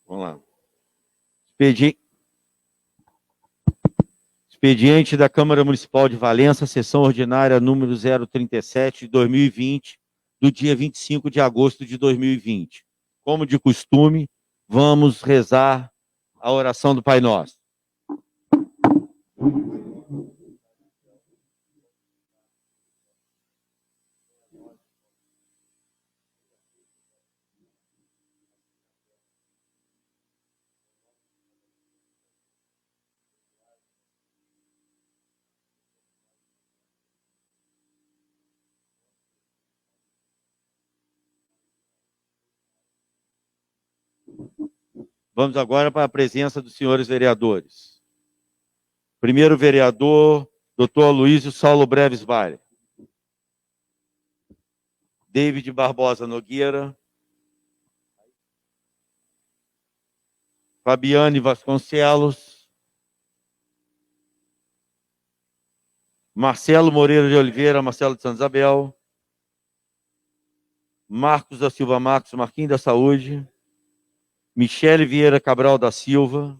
Vamos lá. Expediente da Câmara Municipal de Valença, sessão ordinária número 037 de 2020, do dia 25 de agosto de 2020. Como de costume, vamos rezar a oração do Pai Nosso. Vamos agora para a presença dos senhores vereadores. Primeiro vereador, doutor Aloysio Saulo Breves Vale. David Barbosa Nogueira. Fabiane Vasconcelos. Marcelo Moreira de Oliveira, Marcelo de Santa Isabel. Marcos da Silva Marcos, Marquinhos da Saúde. Michele Vieira Cabral da Silva.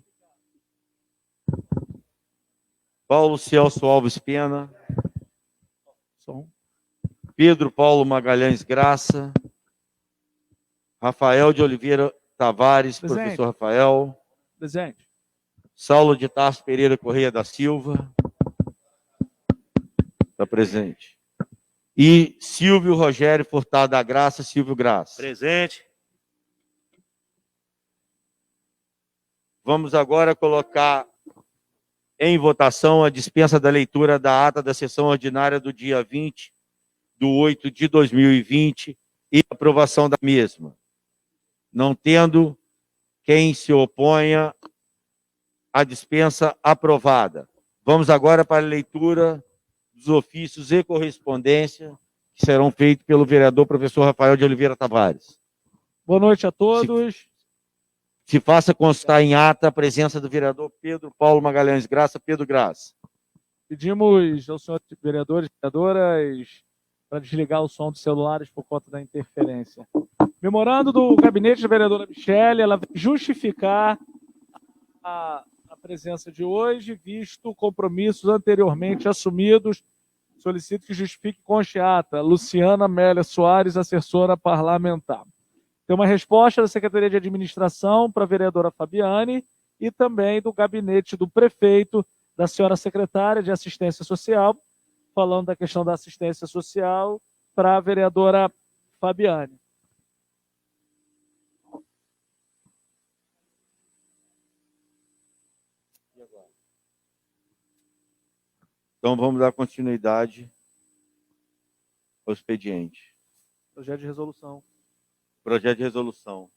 Paulo Celso Alves Pena. Pedro Paulo Magalhães Graça. Rafael de Oliveira Tavares, Presente. professor Rafael. Presente. Saulo de Tarso Pereira Correia da Silva. Está presente. E Silvio Rogério Furtado da Graça, Silvio Graça. Presente. Vamos agora colocar em votação a dispensa da leitura da ata da sessão ordinária do dia 20/8 de 2020 e aprovação da mesma. Não tendo quem se oponha, a dispensa aprovada. Vamos agora para a leitura dos ofícios e correspondência que serão feitos pelo vereador professor Rafael de Oliveira Tavares. Boa noite a todos. Se faça constar em ata a presença do vereador Pedro Paulo Magalhães Graça. Pedro Graça. Pedimos aos senhores vereadores e vereadoras para desligar o som dos celulares por conta da interferência. Memorando do gabinete da vereadora Michele, ela vai justificar a presença de hoje, visto compromissos anteriormente assumidos. Solicito que justifique conste ata. Luciana Amélia Soares, assessora parlamentar. Tem uma resposta da Secretaria de Administração para a vereadora Fabiane e também do gabinete do prefeito, da senhora secretária de Assistência Social, falando da questão da assistência social para a vereadora Fabiane. Então vamos dar continuidade ao expediente. Projeto de resolução. Projeto de resolução.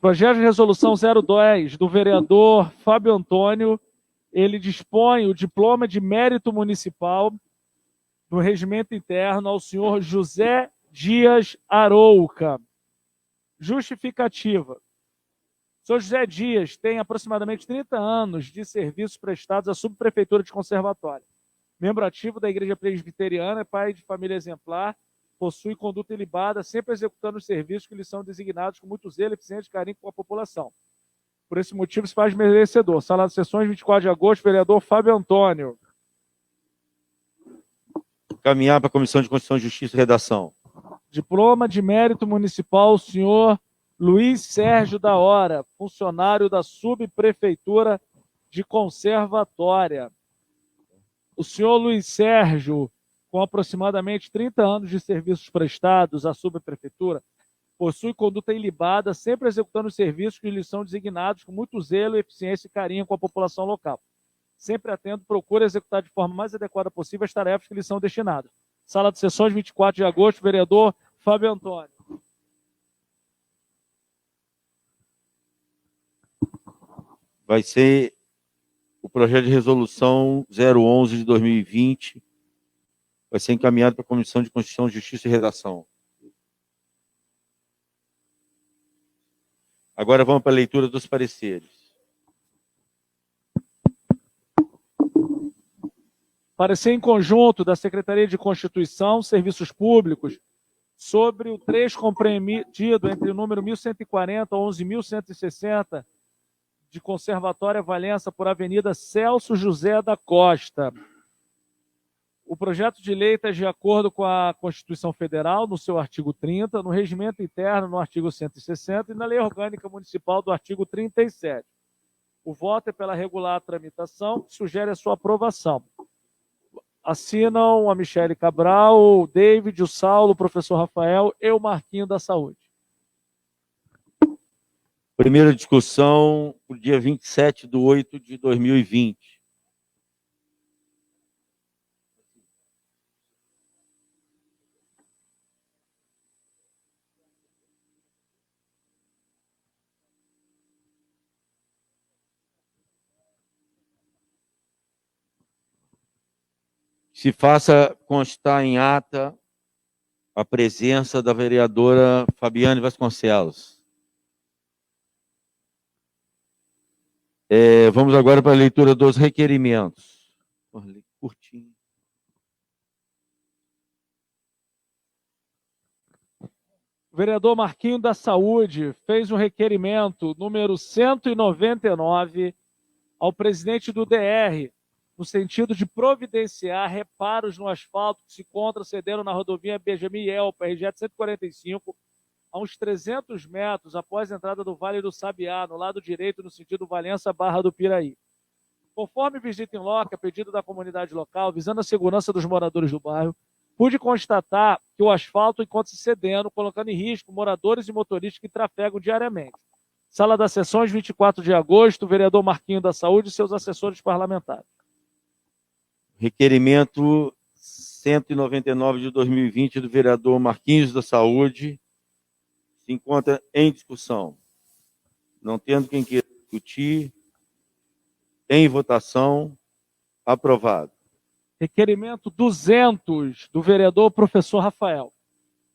Projeto de resolução 010 do vereador Fábio Antônio. Ele dispõe o diploma de mérito municipal no regimento interno ao senhor José Dias Arouca. Justificativa. O senhor José Dias tem aproximadamente 30 anos de serviços prestados à subprefeitura de Conservatório. Membro ativo da Igreja Presbiteriana, pai de família exemplar, possui conduta ilibada, sempre executando os serviços que lhe são designados com muito zelo, eficiente e carinho com a população. Por esse motivo, se faz merecedor. Sala de sessões, 24 de agosto, vereador Fábio Antônio. Caminhar para a Comissão de Constituição, Justiça e Redação. Diploma de mérito municipal, senhor Luiz Sérgio da Hora, funcionário da subprefeitura de Conservatória. O senhor Luiz Sérgio, com aproximadamente 30 anos de serviços prestados à subprefeitura, possui conduta ilibada, sempre executando os serviços que lhes são designados com muito zelo, eficiência e carinho com a população local. Sempre atento, procura executar de forma mais adequada possível as tarefas que lhes são destinadas. Sala de sessões, 24 de agosto, vereador Fábio Antônio. Vai ser o projeto de resolução 011 de 2020, vai ser encaminhado para a Comissão de Constituição, Justiça e Redação. Agora vamos para a leitura dos pareceres. Parecer em conjunto da Secretaria de Constituição, Serviços Públicos, sobre o trecho compreendido entre o número 1140 a 11.160 de Conservatória Valença por Avenida Celso José da Costa. O projeto de lei está de acordo com a Constituição Federal, no seu artigo 30, no Regimento Interno, no artigo 160, e na Lei Orgânica Municipal, do artigo 37. O voto é pela regular tramitação, que sugere a sua aprovação. Assinam a Michele Cabral, o David, o Saulo, o professor Rafael e o Marquinho da Saúde. Primeira discussão, o dia 27/8 de 2020. Se faça constar em ata a presença da vereadora Fabiane Vasconcelos. Vamos agora para a leitura dos requerimentos. Curtinho. O vereador Marquinho da Saúde fez um requerimento número 199 ao presidente do DR, no sentido de providenciar reparos no asfalto que se encontra cedendo na rodovia Benjamin Elpa, RJ 145, a uns 300 metros após a entrada do Vale do Sabiá, no lado direito, no sentido Valença-Barra do Piraí. Conforme visita em loco, a pedido da comunidade local, visando a segurança dos moradores do bairro, pude constatar que o asfalto encontra-se cedendo, colocando em risco moradores e motoristas que trafegam diariamente. Sala das Sessões, 24 de agosto, vereador Marquinho da Saúde e seus assessores parlamentares. Requerimento 199 de 2020 do vereador Marquinhos da Saúde se encontra em discussão. Não tendo quem queira discutir, em votação, aprovado. Requerimento 200 do vereador professor Rafael.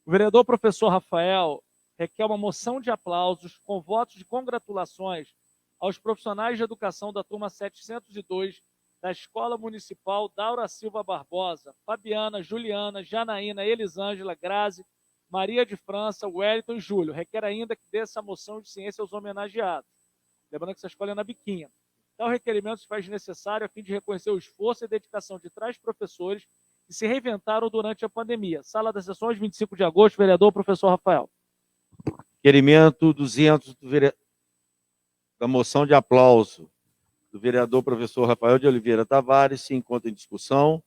O vereador professor Rafael requer uma moção de aplausos com votos de congratulações aos profissionais de educação da turma 702 da Escola Municipal Daura Silva Barbosa, Fabiana, Juliana, Janaína, Elisângela, Grazi, Maria de França, Wellington e Júlio. Requer ainda que dê essa moção de ciência aos homenageados. Lembrando que essa escola é na Biquinha. Tal requerimento se faz necessário a fim de reconhecer o esforço e dedicação de tais professores que se reinventaram durante a pandemia. Sala das Sessões, 25 de agosto, vereador professor Rafael. Requerimento 200 da moção de aplauso do vereador professor Rafael de Oliveira Tavares se encontra em discussão.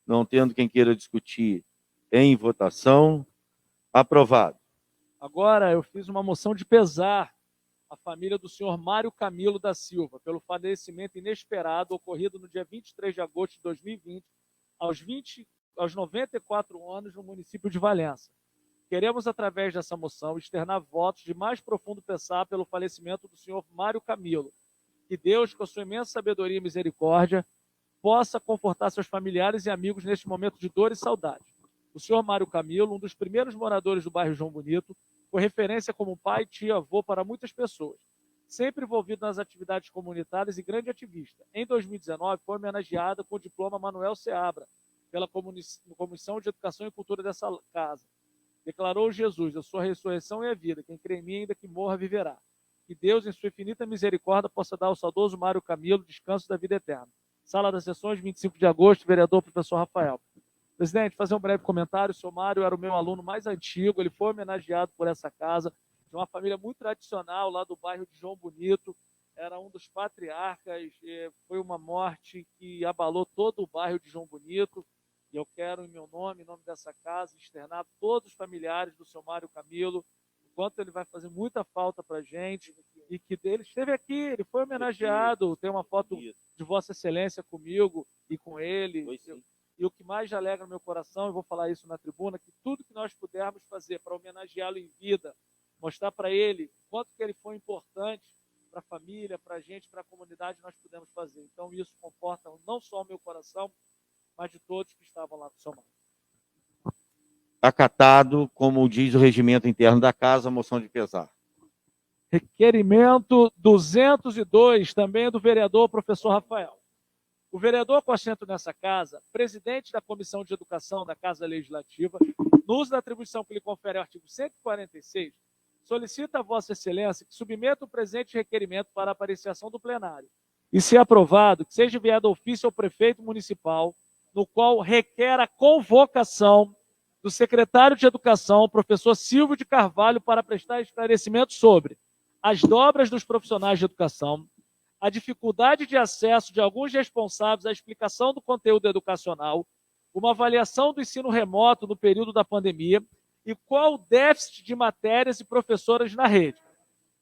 Não tendo quem queira discutir, em votação, aprovado. Agora eu fiz uma moção de pesar à família do senhor Mário Camilo da Silva pelo falecimento inesperado ocorrido no dia 23 de agosto de 2020, aos 94 anos, no município de Valença. Queremos, através dessa moção, externar votos de mais profundo pesar pelo falecimento do senhor Mário Camilo. Que Deus, com a sua imensa sabedoria e misericórdia, possa confortar seus familiares e amigos neste momento de dor e saudade. O senhor Mário Camilo, um dos primeiros moradores do bairro João Bonito, foi referência como pai, tia, avô para muitas pessoas. Sempre envolvido nas atividades comunitárias e grande ativista. Em 2019, foi homenageado com o diploma Manuel Seabra, pela Comissão de Educação e Cultura dessa casa. Declarou Jesus: eu sou a ressurreição e a vida, quem crê em mim, ainda que morra, viverá. Que Deus, em sua infinita misericórdia, possa dar ao saudoso Mário Camilo descanso da vida eterna. Sala das Sessões, 25 de agosto, vereador professor Rafael. Presidente, fazer um breve comentário. O senhor Mário era o meu aluno mais antigo, ele foi homenageado por essa casa, de uma família muito tradicional lá do bairro de João Bonito, era um dos patriarcas, foi uma morte que abalou todo o bairro de João Bonito, e eu quero, em meu nome, em nome dessa casa, externar todos os familiares do senhor Mário Camilo, quanto ele vai fazer muita falta para a gente, e que ele esteve aqui, ele foi homenageado, tem uma foto de Vossa Excelência comigo e com ele. E o que mais alegra meu coração, eu vou falar isso na tribuna, que tudo que nós pudermos fazer para homenageá-lo em vida, mostrar para ele quanto que ele foi importante para a família, para a gente, para a comunidade, nós pudemos fazer. Então isso conforta não só o meu coração, mas de todos que estavam lá somados. Acatado, como diz o regimento interno da casa, a moção de pesar. Requerimento 202, também do vereador professor Rafael. O vereador com assento nessa casa, presidente da Comissão de Educação da Casa Legislativa, no uso da atribuição que lhe confere o artigo 146, solicita a Vossa Excelência que submeta o presente requerimento para apreciação do plenário. E, se aprovado, que seja enviado ofício ao prefeito municipal, no qual requer a convocação do secretário de Educação, professor Silvio de Carvalho, para prestar esclarecimento sobre as dobras dos profissionais de educação, a dificuldade de acesso de alguns responsáveis à explicação do conteúdo educacional, uma avaliação do ensino remoto no período da pandemia e qual o déficit de matérias e professoras na rede.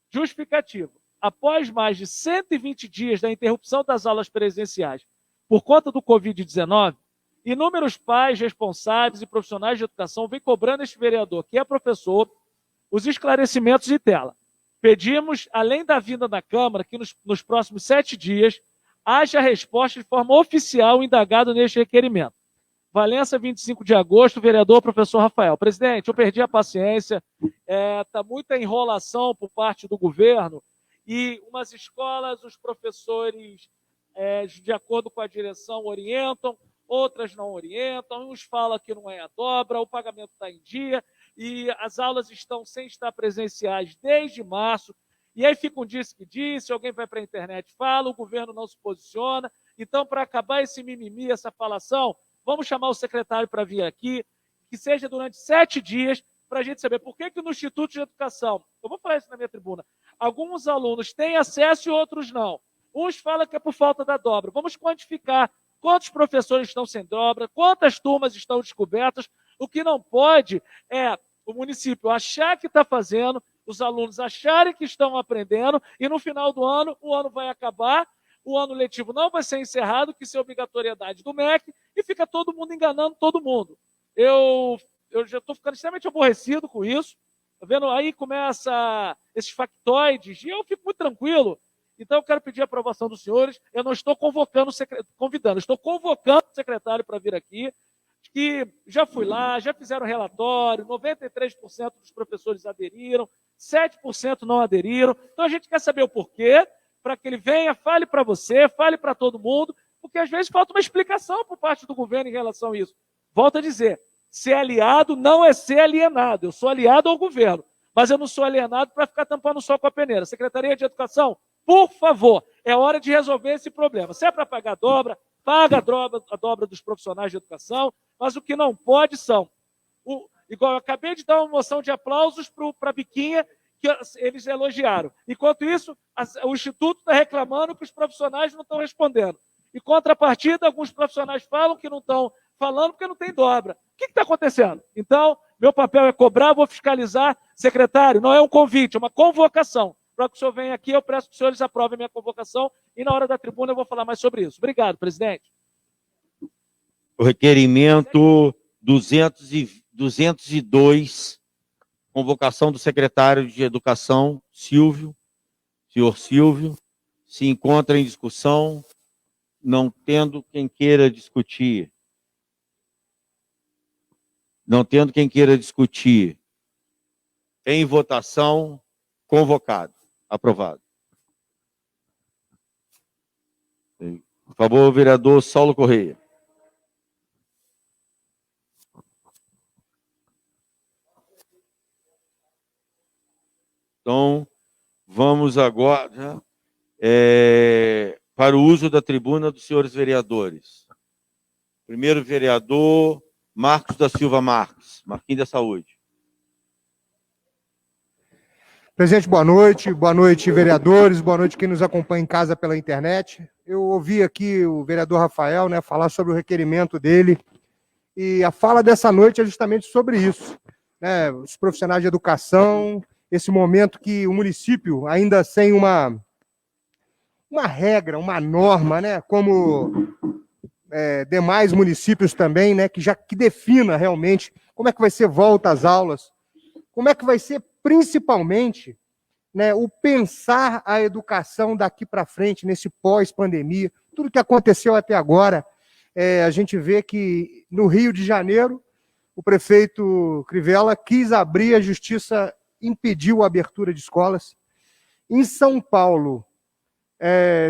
Justificativo. Após mais de 120 dias da interrupção das aulas presenciais por conta do Covid-19, inúmeros pais, responsáveis e profissionais de educação vêm cobrando este vereador, que é professor, os esclarecimentos de tela. Pedimos, além da vinda da Câmara, que nos próximos 7 dias haja resposta de forma oficial indagado neste requerimento. Valença, 25 de agosto, vereador professor Rafael. Presidente, eu perdi a paciência, está muita enrolação por parte do governo e umas escolas, os professores, de acordo com a direção, orientam, outras não orientam, uns falam que não é a dobra, o pagamento está em dia, e as aulas estão sem estar presenciais desde março, e aí fica um disse que disse, alguém vai para a internet e fala, o governo não se posiciona. Então, para acabar esse mimimi, essa falação, vamos chamar o secretário para vir aqui, que seja durante 7 dias, para a gente saber por que no Instituto de Educação, eu vou falar isso na minha tribuna, alguns alunos têm acesso e outros não. Uns falam que é por falta da dobra. Vamos quantificar quantos professores estão sem dobra, quantas turmas estão descobertas. O que não pode é o município achar que está fazendo, os alunos acharem que estão aprendendo, e no final do ano, o ano vai acabar, o ano letivo não vai ser encerrado, que isso é obrigatoriedade do MEC, e fica todo mundo enganando todo mundo. Eu já estou ficando extremamente aborrecido com isso, tá vendo? Aí começa esses factoides, e eu fico muito tranquilo. Então, eu quero pedir a aprovação dos senhores. Eu não estou convidando, estou convocando o secretário para vir aqui, que já fui lá, já fizeram relatório, 93% dos professores aderiram, 7% não aderiram. Então, a gente quer saber o porquê, para que ele venha, fale para você, fale para todo mundo, porque às vezes falta uma explicação por parte do governo em relação a isso. Volto a dizer, ser aliado não é ser alienado. Eu sou aliado ao governo, mas eu não sou alienado para ficar tampando o sol com a peneira. Secretaria de Educação, por favor, é hora de resolver esse problema. Se é para pagar dobra, paga a dobra dos profissionais de educação, mas o que não pode são, igual eu acabei de dar uma moção de aplausos para a Biquinha, que eles elogiaram. Enquanto isso, o Instituto está reclamando que os profissionais não estão respondendo. Em contrapartida, alguns profissionais falam que não estão falando porque não tem dobra. O que está acontecendo? Então, meu papel é cobrar, vou fiscalizar. Secretário, não é um convite, é uma convocação. Para que o senhor venha aqui, eu peço que os senhores aprovem a minha convocação e na hora da tribuna eu vou falar mais sobre isso. Obrigado, presidente. O requerimento 202, convocação do secretário de Educação, senhor Silvio, se encontra em discussão, não tendo quem queira discutir. Não tendo quem queira discutir. Em votação, convocado. Aprovado. Por favor, vereador Saulo Correia. Então, vamos agora para o uso da tribuna dos senhores vereadores. Primeiro vereador, Marcos da Silva Marques, Marquinhos da Saúde. Presidente, boa noite, vereadores, boa noite quem nos acompanha em casa pela internet. Eu ouvi aqui o vereador Rafael, falar sobre o requerimento dele, e a fala dessa noite é justamente sobre isso, Os profissionais de educação, esse momento que o município, ainda sem uma regra, uma norma, né, como demais municípios também, né, que defina realmente como é que vai ser volta às aulas, como é que vai ser principalmente, né, o pensar a educação daqui para frente, nesse pós-pandemia, tudo que aconteceu até agora. A gente vê que no Rio de Janeiro, o prefeito Crivella quis abrir, a justiça impediu a abertura de escolas. Em São Paulo,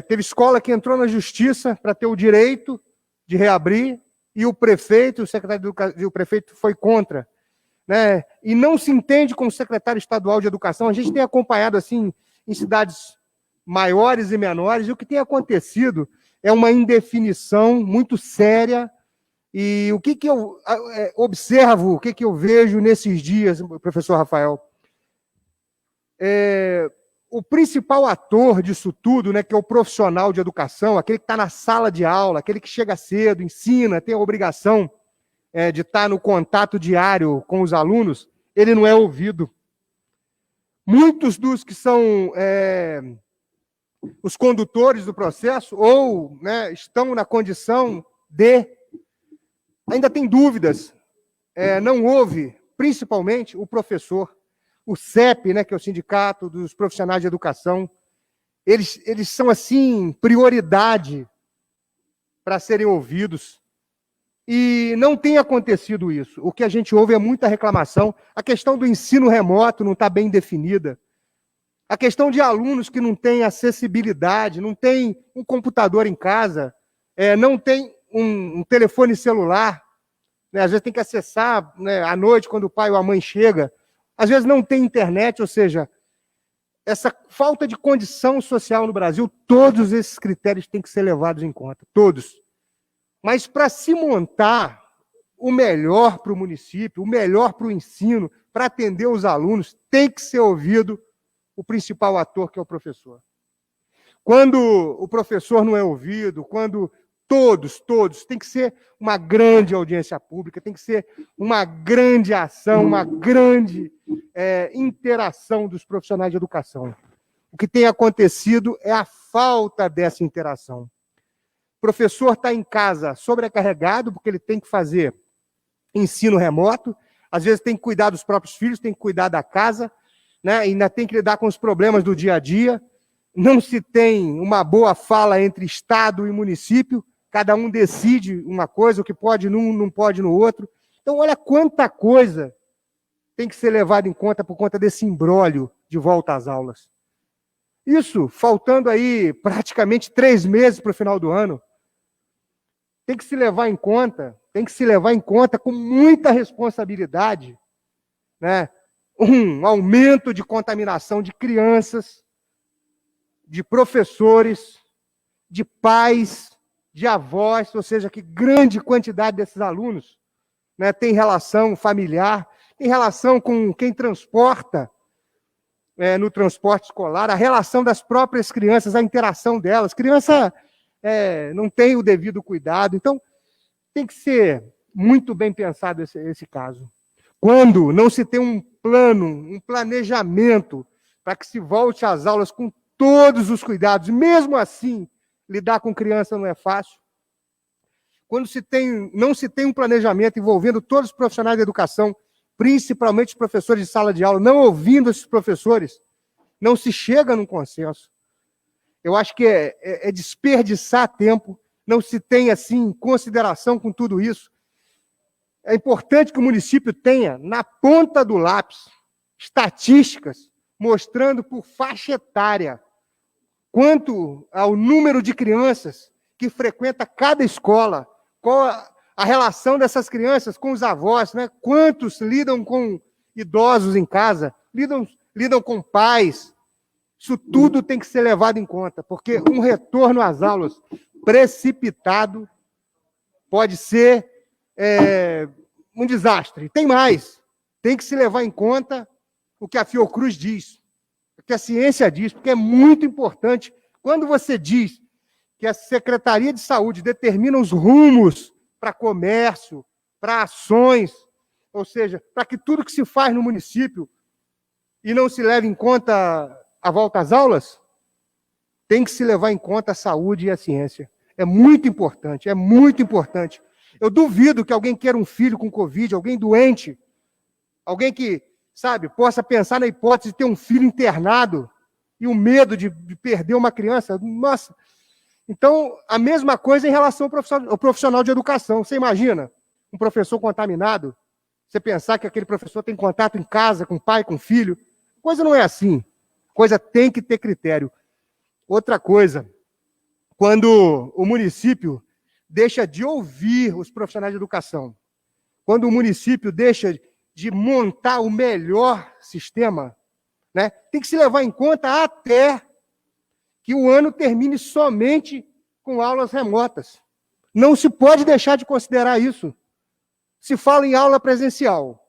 teve escola que entrou na justiça para ter o direito de reabrir, e o prefeito, o secretário de Educação, e o prefeito foi contra, né? E não se entende como secretário estadual de Educação. A gente tem acompanhado assim em cidades maiores e menores, e o que tem acontecido é uma indefinição muito séria. E o que eu observo, o que eu vejo nesses dias, professor Rafael? O principal ator disso tudo, né, que é o profissional de educação, aquele que está na sala de aula, aquele que chega cedo, ensina, tem a obrigação de estar no contato diário com os alunos, ele não é ouvido. Muitos dos que são os condutores do processo, ou, né, estão na condição de, ainda tem dúvidas, não ouve, principalmente, o professor. O CEP, né, que é o Sindicato dos Profissionais de Educação, eles são, assim, prioridade para serem ouvidos. E não tem acontecido isso. O que a gente ouve é muita reclamação. A questão do ensino remoto não está bem definida. A questão de alunos que não têm acessibilidade, não tem um computador em casa, não tem um telefone celular, né, às vezes tem que acessar, né, à noite, quando o pai ou a mãe chega. Às vezes não tem internet, ou seja, essa falta de condição social no Brasil, todos esses critérios têm que ser levados em conta, todos. Mas para se montar o melhor para o município, o melhor para o ensino, para atender os alunos, tem que ser ouvido o principal ator, que é o professor. Quando o professor não é ouvido, quando todos, tem que ser uma grande audiência pública, tem que ser uma grande ação, uma grande interação dos profissionais de educação. O que tem acontecido é a falta dessa interação. O professor está em casa sobrecarregado, porque ele tem que fazer ensino remoto, às vezes tem que cuidar dos próprios filhos, tem que cuidar da casa, né? Ainda tem que lidar com os problemas do dia a dia, não se tem uma boa fala entre Estado e município, cada um decide uma coisa, o que pode num, não pode no outro. Então, olha quanta coisa tem que ser levada em conta por conta desse imbróglio de volta às aulas. Isso, faltando aí praticamente 3 meses para o final do ano, tem que se levar em conta com muita responsabilidade, né, um aumento de contaminação de crianças, de professores, de pais, de avós, ou seja, que grande quantidade desses alunos, né, tem relação familiar, tem relação com quem transporta no transporte escolar, a relação das próprias crianças, a interação delas. Criança não tem o devido cuidado, então tem que ser muito bem pensado esse caso. Quando não se tem um plano, um planejamento para que se volte às aulas com todos os cuidados, mesmo assim, lidar com criança não é fácil. Quando não se tem um planejamento envolvendo todos os profissionais da educação, principalmente os professores de sala de aula, não ouvindo esses professores, não se chega num consenso. Eu acho que é desperdiçar tempo, não se tem, assim, consideração com tudo isso. É importante que o município tenha, na ponta do lápis, estatísticas mostrando por faixa etária quanto ao número de crianças que frequenta cada escola, qual a relação dessas crianças com os avós, né? Quantos lidam com idosos em casa, lidam com pais. Isso tudo tem que ser levado em conta, porque um retorno às aulas precipitado pode ser um desastre. Tem mais, tem que se levar em conta o que a Fiocruz diz, o que a ciência diz, porque é muito importante. Quando você diz que a Secretaria de Saúde determina os rumos para comércio, para ações, ou seja, para que tudo que se faz no município e não se leva em conta a volta às aulas? Tem que se levar em conta a saúde e a ciência. É muito importante, é muito importante. Eu duvido que alguém queira um filho com Covid, alguém doente, alguém que, sabe, possa pensar na hipótese de ter um filho internado e o medo de perder uma criança. Nossa! Então, a mesma coisa em relação ao profissional de educação. Você imagina um professor contaminado? Você pensar que aquele professor tem contato em casa com o pai, com o filho? A coisa não é assim. A coisa tem que ter critério. Outra coisa, quando o município deixa de ouvir os profissionais de educação, quando o município deixa de montar o melhor sistema, né, tem que se levar em conta até que o ano termine somente com aulas remotas. Não se pode deixar de considerar isso. Se fala em aula presencial,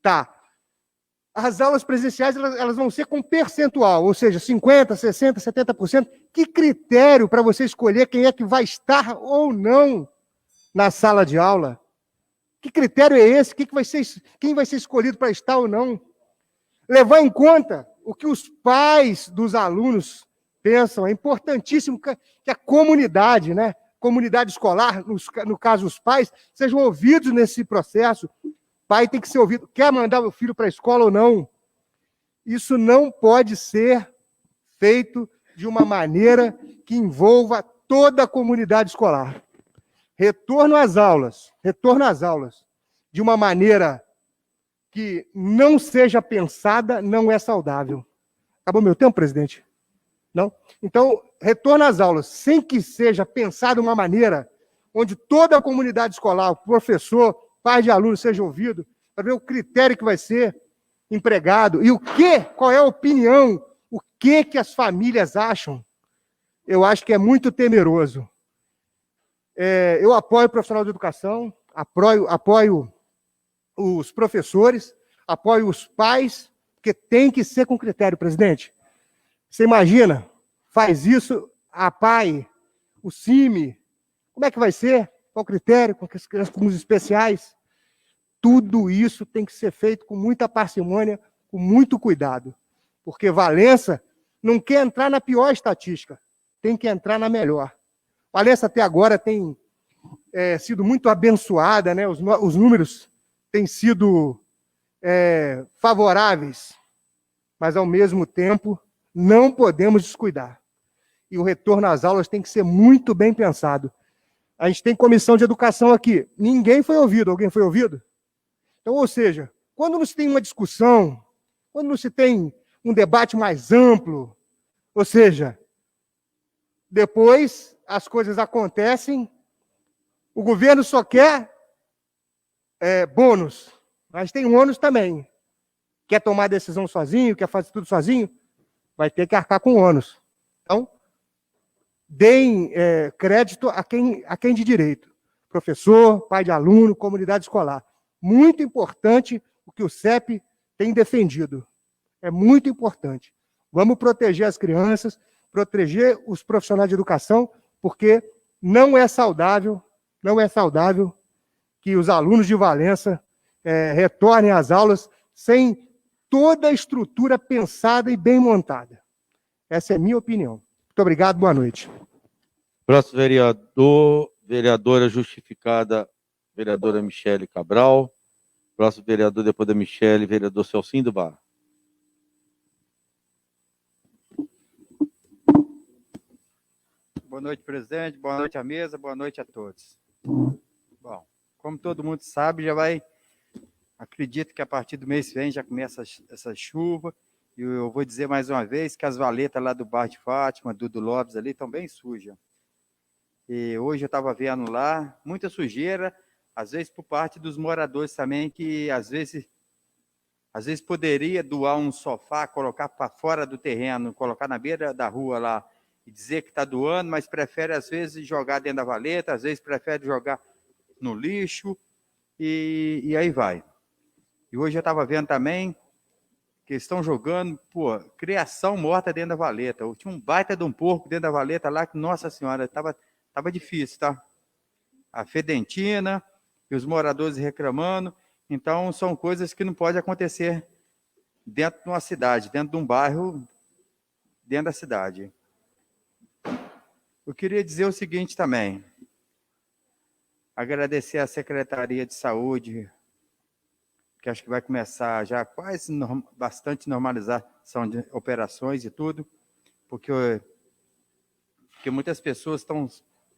tá. As aulas presenciais elas vão ser com percentual, ou seja, 50%, 60%, 70%. Que critério para você escolher quem é que vai estar ou não na sala de aula? Que critério é esse? Quem vai ser escolhido para estar ou não? Levar em conta o que os pais dos alunos pensam. É importantíssimo que a comunidade, né, comunidade escolar, no caso os pais, sejam ouvidos nesse processo. Pai tem que ser ouvido. Quer mandar o filho para a escola ou não? Isso não pode ser feito de uma maneira que envolva toda a comunidade escolar. Retorno às aulas, de uma maneira que não seja pensada, não é saudável. Acabou meu tempo, presidente? Não? Então, retorno às aulas, sem que seja pensado de uma maneira onde toda a comunidade escolar, o professor, pai de aluno seja ouvido, para ver o critério que vai ser empregado e qual é a opinião, o que as famílias acham. Eu acho que é muito temeroso. Eu apoio o profissional de educação, apoio os professores, apoio os pais, porque tem que ser com critério, presidente. Você imagina, faz isso a PAI, o CIMI, como é que vai ser? Qual critério? Com as crianças especiais? Tudo isso tem que ser feito com muita parcimônia, com muito cuidado. Porque Valença não quer entrar na pior estatística, tem que entrar na melhor. Valença até agora tem sido muito abençoada, né? Os números têm sido favoráveis, mas ao mesmo tempo não podemos descuidar. E o retorno às aulas tem que ser muito bem pensado. A gente tem comissão de educação aqui. Ninguém foi ouvido. Alguém foi ouvido? Então, ou seja, quando não se tem uma discussão, quando não se tem um debate mais amplo, ou seja, depois as coisas acontecem, o governo só quer bônus, mas tem um ônus também. Quer tomar decisão sozinho, quer fazer tudo sozinho, vai ter que arcar com ônus. Então, deem crédito a quem de direito. Professor, pai de aluno, comunidade escolar. Muito importante o que o CEP tem defendido. É muito importante. Vamos proteger as crianças, proteger os profissionais de educação, porque não é saudável que os alunos de Valença retornem às aulas sem toda a estrutura pensada e bem montada. Essa é a minha opinião. Muito obrigado, boa noite. Próximo vereador, vereadora justificada, vereadora Michele Cabral. Próximo vereador, depois da Michele, vereador Celcinho do Bar. Boa noite, presidente. Boa noite à mesa. Boa noite a todos. Bom, como todo mundo sabe, acredito que a partir do mês que vem já começa essa chuva. E eu vou dizer mais uma vez que as valetas lá do Bar de Fátima, do Lopes ali, estão bem sujas. E hoje eu estava vendo lá, muita sujeira, às vezes por parte dos moradores também, que às vezes poderia doar um sofá, colocar para fora do terreno, colocar na beira da rua lá, e dizer que está doando, mas prefere às vezes jogar dentro da valeta, às vezes prefere jogar no lixo, e aí vai. E hoje eu estava vendo também que estão jogando, criação morta dentro da valeta. Eu tinha um baita de um porco dentro da valeta lá, que, nossa senhora, estava difícil, tá? A fedentina, e os moradores reclamando. Então, são coisas que não pode acontecer dentro de uma cidade, dentro de um bairro, dentro da cidade. Eu queria dizer o seguinte também, agradecer à Secretaria de Saúde, que acho que vai começar já quase bastante normalização de operações e tudo, porque muitas pessoas estão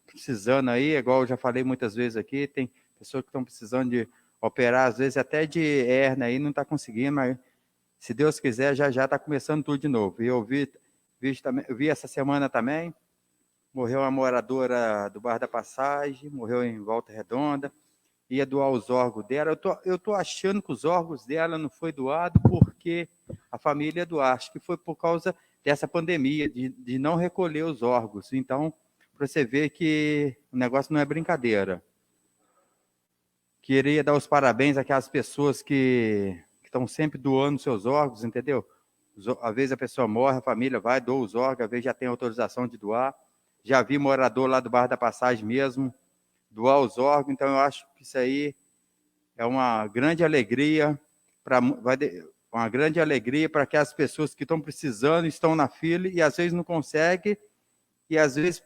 precisando aí, igual eu já falei muitas vezes aqui, tem pessoas que estão precisando de operar, às vezes até de hérnia aí, não está conseguindo, mas se Deus quiser, já está começando tudo de novo. E eu vi essa semana também, morreu uma moradora do Bairro da Passagem, morreu em Volta Redonda, ia doar os órgãos dela. Eu tô achando que os órgãos dela não foi doado porque a família ia doar. Acho que foi por causa dessa pandemia, de não recolher os órgãos. Então, para você ver que o negócio não é brincadeira. Queria dar os parabéns àquelas pessoas que estão sempre doando seus órgãos, entendeu? Às vezes a pessoa morre, a família vai, doa os órgãos, às vezes já tem autorização de doar. Já vi morador lá do Bairro da Passagem mesmo doar os órgãos, então eu acho que isso aí é uma grande alegria para que as pessoas que estão precisando, estão na fila e às vezes não conseguem, e às vezes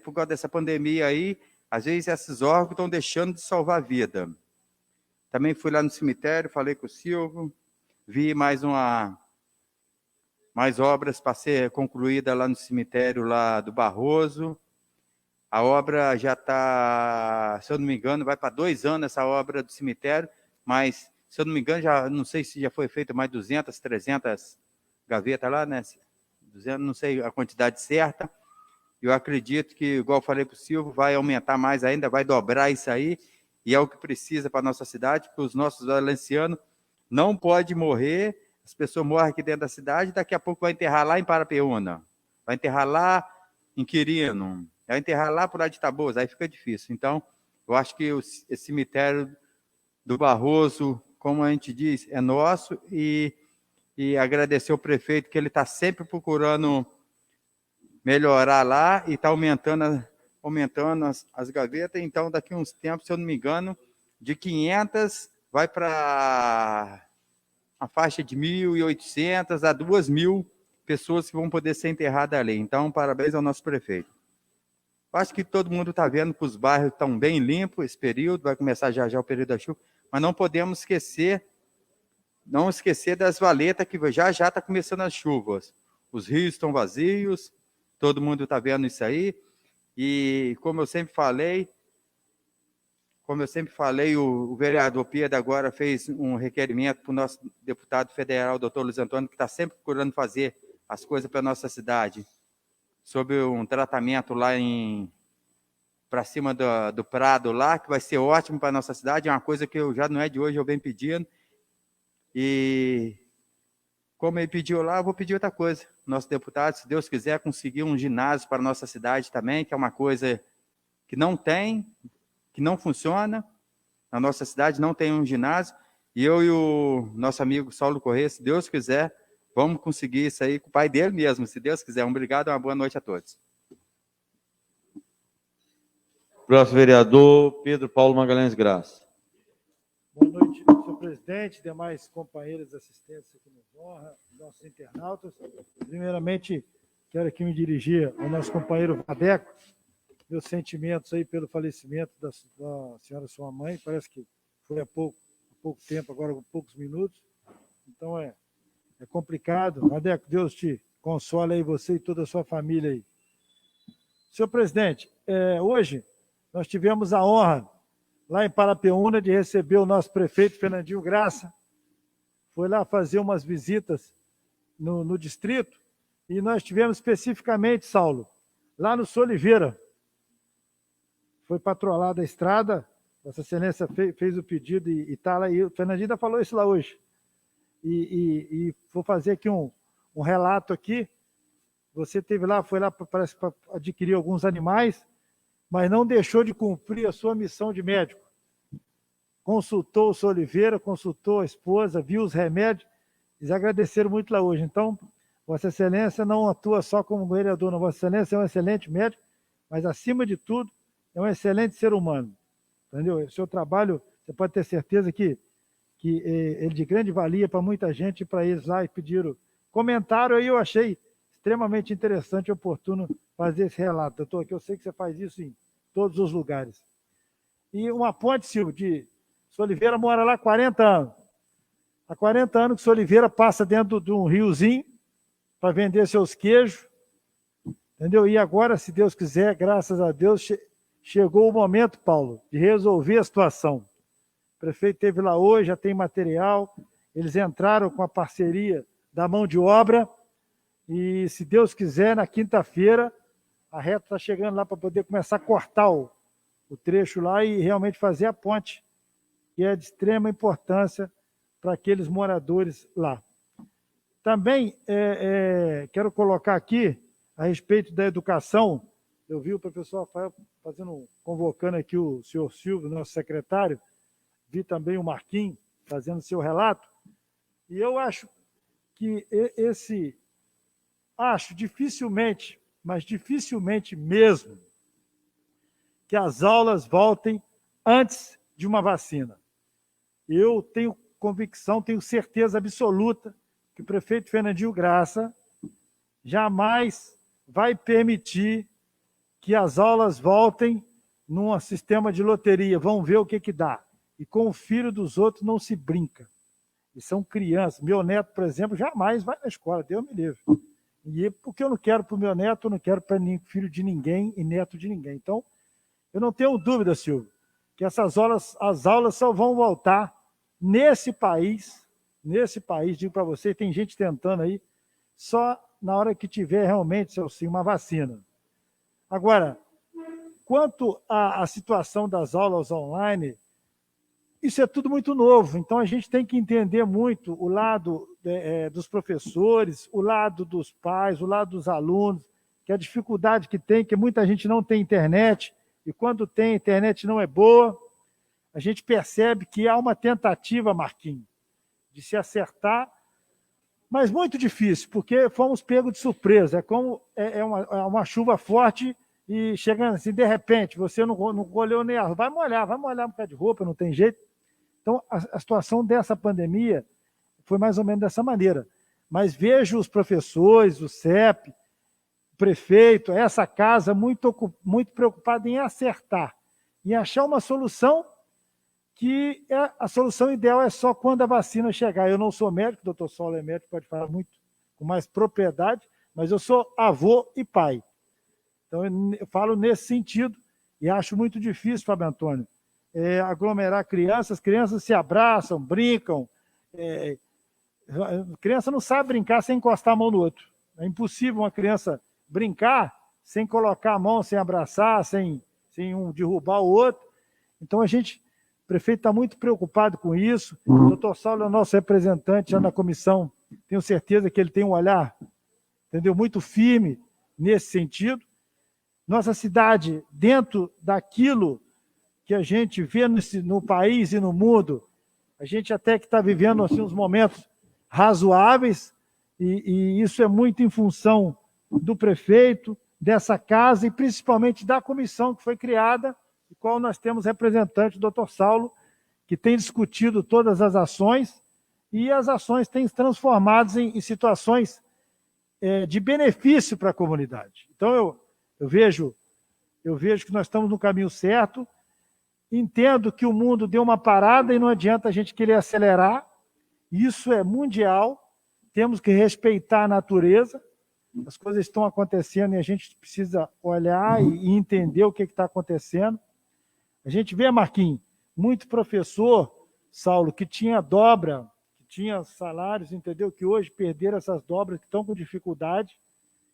por causa dessa pandemia aí, às vezes esses órgãos estão deixando de salvar a vida. Também fui lá no cemitério, falei com o Silvio, vi mais obras para ser concluída lá no cemitério lá do Barroso. A obra já está, se eu não me engano, vai para 2 anos essa obra do cemitério, mas, se eu não me engano, já não sei se já foi feita mais 200, 300 gavetas lá, né? 200, não sei a quantidade certa. Eu acredito que, igual eu falei para o Silvio, vai aumentar mais ainda, vai dobrar isso aí, e é o que precisa para a nossa cidade, porque os nossos valencianos não podem morrer. As pessoas morrem aqui dentro da cidade, daqui a pouco vai enterrar lá em Parapeúna, vai enterrar lá em Quirino, vai enterrar lá por lá de Taboas, aí fica difícil. Então, eu acho que esse cemitério do Barroso, como a gente diz, é nosso, e agradecer ao prefeito que ele está sempre procurando melhorar lá e está aumentando as gavetas. Então, daqui a uns tempos, se eu não me engano, de 500 vai para a faixa de 1.800 a 2.000 pessoas que vão poder ser enterradas ali. Então, parabéns ao nosso prefeito. Acho que todo mundo está vendo que os bairros estão bem limpos esse período, vai começar já o período da chuva, mas não podemos esquecer das valetas, que já está começando as chuvas. Os rios estão vazios, todo mundo está vendo isso aí, e como eu sempre falei, o vereador Pedro agora fez um requerimento para o nosso deputado federal, doutor Luiz Antônio, que está sempre procurando fazer as coisas para a nossa cidade, sobre um tratamento lá para cima do Prado lá, que vai ser ótimo para a nossa cidade, é uma coisa que já não é de hoje, eu venho pedindo, e como ele pediu lá, eu vou pedir outra coisa. Nosso deputado, se Deus quiser, conseguir um ginásio para a nossa cidade também, que é uma coisa que não tem, que não funciona. Na nossa cidade não tem um ginásio, e eu e o nosso amigo Saulo Corrêa, se Deus quiser, vamos conseguir isso aí com o pai dele mesmo, se Deus quiser. Obrigado, uma boa noite a todos. Próximo vereador, Pedro Paulo Magalhães Graça. Boa noite, senhor presidente, demais companheiros de assistência que nos honra, nossos internautas. Primeiramente, quero aqui me dirigir ao nosso companheiro Vadeco, meus sentimentos aí pelo falecimento da senhora sua mãe, parece que foi há pouco tempo, agora há poucos minutos, então é complicado. Vadeco, Deus te console aí, você e toda a sua família aí. Senhor presidente, hoje nós tivemos a honra, lá em Parapeúna, de receber o nosso prefeito Fernandinho Graça, foi lá fazer umas visitas no distrito, e nós tivemos especificamente, Saulo, lá no Soliveira, foi patrolada a estrada, Vossa Excelência fez o pedido e está lá, e o Fernandinho ainda falou isso lá hoje, e vou fazer aqui um relato aqui. Você teve lá, foi lá, parece, para adquirir alguns animais, mas não deixou de cumprir a sua missão de médico. Consultou o Sr. Oliveira, consultou a esposa, viu os remédios, eles agradeceram muito lá hoje. Então, Vossa Excelência não atua só como vereador, não. Vossa Excelência é um excelente médico, mas, acima de tudo, é um excelente ser humano. Entendeu? O seu trabalho, você pode ter certeza que que é de grande valia para muita gente, para eles lá e pediram comentário, aí eu achei extremamente interessante e oportuno fazer esse relato, doutor, que eu sei que você faz isso em todos os lugares. E uma ponte, Silvio, de Oliveira mora lá há 40 anos. Há 40 anos que o Oliveira passa dentro de um riozinho para vender seus queijos, entendeu? E agora, se Deus quiser, graças a Deus, chegou o momento, Paulo, de resolver a situação. O prefeito esteve lá hoje, já tem material, eles entraram com a parceria da mão de obra e, se Deus quiser, na quinta-feira, a reta está chegando lá para poder começar a cortar o trecho lá e realmente fazer a ponte, que é de extrema importância para aqueles moradores lá. Também quero colocar aqui, a respeito da educação, eu vi o professor Rafael convocando aqui o senhor Silvio, nosso secretário, vi também o Marquinhos fazendo seu relato, e eu acho que dificilmente, mas dificilmente mesmo, que as aulas voltem antes de uma vacina. Eu tenho convicção, tenho certeza absoluta que o prefeito Fernandinho Graça jamais vai permitir que as aulas voltem num sistema de loteria. Vão ver o que dá. E com o filho dos outros não se brinca. E são crianças. Meu neto, por exemplo, jamais vai na escola, Deus me livre. E porque eu não quero para o meu neto, eu não quero para filho de ninguém e neto de ninguém. Então, eu não tenho dúvida, Silvio, que as aulas só vão voltar nesse país, digo para você, tem gente tentando aí, só na hora que tiver realmente, sim, uma vacina. Agora, quanto à situação das aulas online, isso é tudo muito novo, então a gente tem que entender muito o lado dos professores, o lado dos pais, o lado dos alunos, que a dificuldade que tem, que muita gente não tem internet, e quando tem, a internet não é boa. A gente percebe que há uma tentativa, Marquinhos, de se acertar, mas muito difícil, porque fomos pegos de surpresa. É como uma chuva forte e chegando assim, de repente, você não colheu nem a... Vai molhar um bocado de roupa, não tem jeito. Então, a situação dessa pandemia foi mais ou menos dessa maneira. Mas vejo os professores, o CEP, o prefeito, essa casa muito preocupada em acertar, em achar uma solução que a solução ideal é só quando a vacina chegar. Eu não sou médico, o doutor Saulo é médico, pode falar muito com mais propriedade, mas eu sou avô e pai. Então, eu falo nesse sentido e acho muito difícil, Fábio Antônio, aglomerar crianças se abraçam, brincam. Criança não sabe brincar sem encostar a mão no outro. É impossível uma criança brincar sem colocar a mão, sem abraçar, sem um derrubar o outro. Então, o prefeito está muito preocupado com isso. O doutor Saulo é o nosso representante já na comissão. Tenho certeza que ele tem um olhar, entendeu, muito firme nesse sentido. Nossa cidade, dentro daquilo que a gente vê no país e no mundo, a gente até que está vivendo assim, uns momentos razoáveis, e isso é muito em função do prefeito, dessa casa e principalmente da comissão que foi criada, no qual nós temos representante, o doutor Saulo, que tem discutido todas as ações, e as ações têm se transformado em situações de benefício para a comunidade. Então, eu vejo que nós estamos no caminho certo, entendo que o mundo deu uma parada e não adianta a gente querer acelerar, isso é mundial, temos que respeitar a natureza, as coisas estão acontecendo e a gente precisa olhar e entender o que está acontecendo. A gente vê, Marquinhos, muito professor, Saulo, que tinha dobra, que tinha salários, entendeu? Que hoje perderam essas dobras, que estão com dificuldade.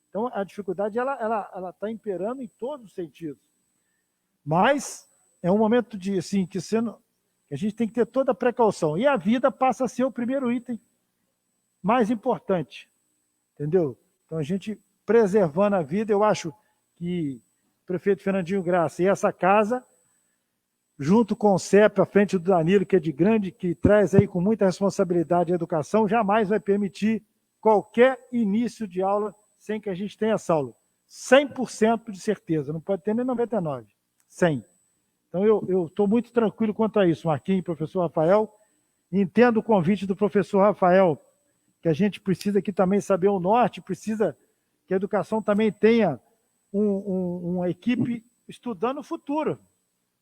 Então, a dificuldade ela está imperando em todos os sentidos. Mas é um momento de assim, que a gente tem que ter toda a precaução. E a vida passa a ser o primeiro item mais importante, entendeu? Então, a gente preservando a vida, eu acho que o prefeito Fernandinho Graça e essa casa, junto com o CEP, à frente do Danilo, que é de grande, que traz aí com muita responsabilidade a educação, jamais vai permitir qualquer início de aula sem que a gente tenha, Saulo, 100% de certeza, não pode ter nem 99%, 100%. Então, eu estou muito tranquilo quanto a isso, Marquinhos, professor Rafael, Entendo o convite do professor Rafael, que a gente precisa aqui também saber o norte, precisa que a educação também tenha uma equipe estudando o futuro.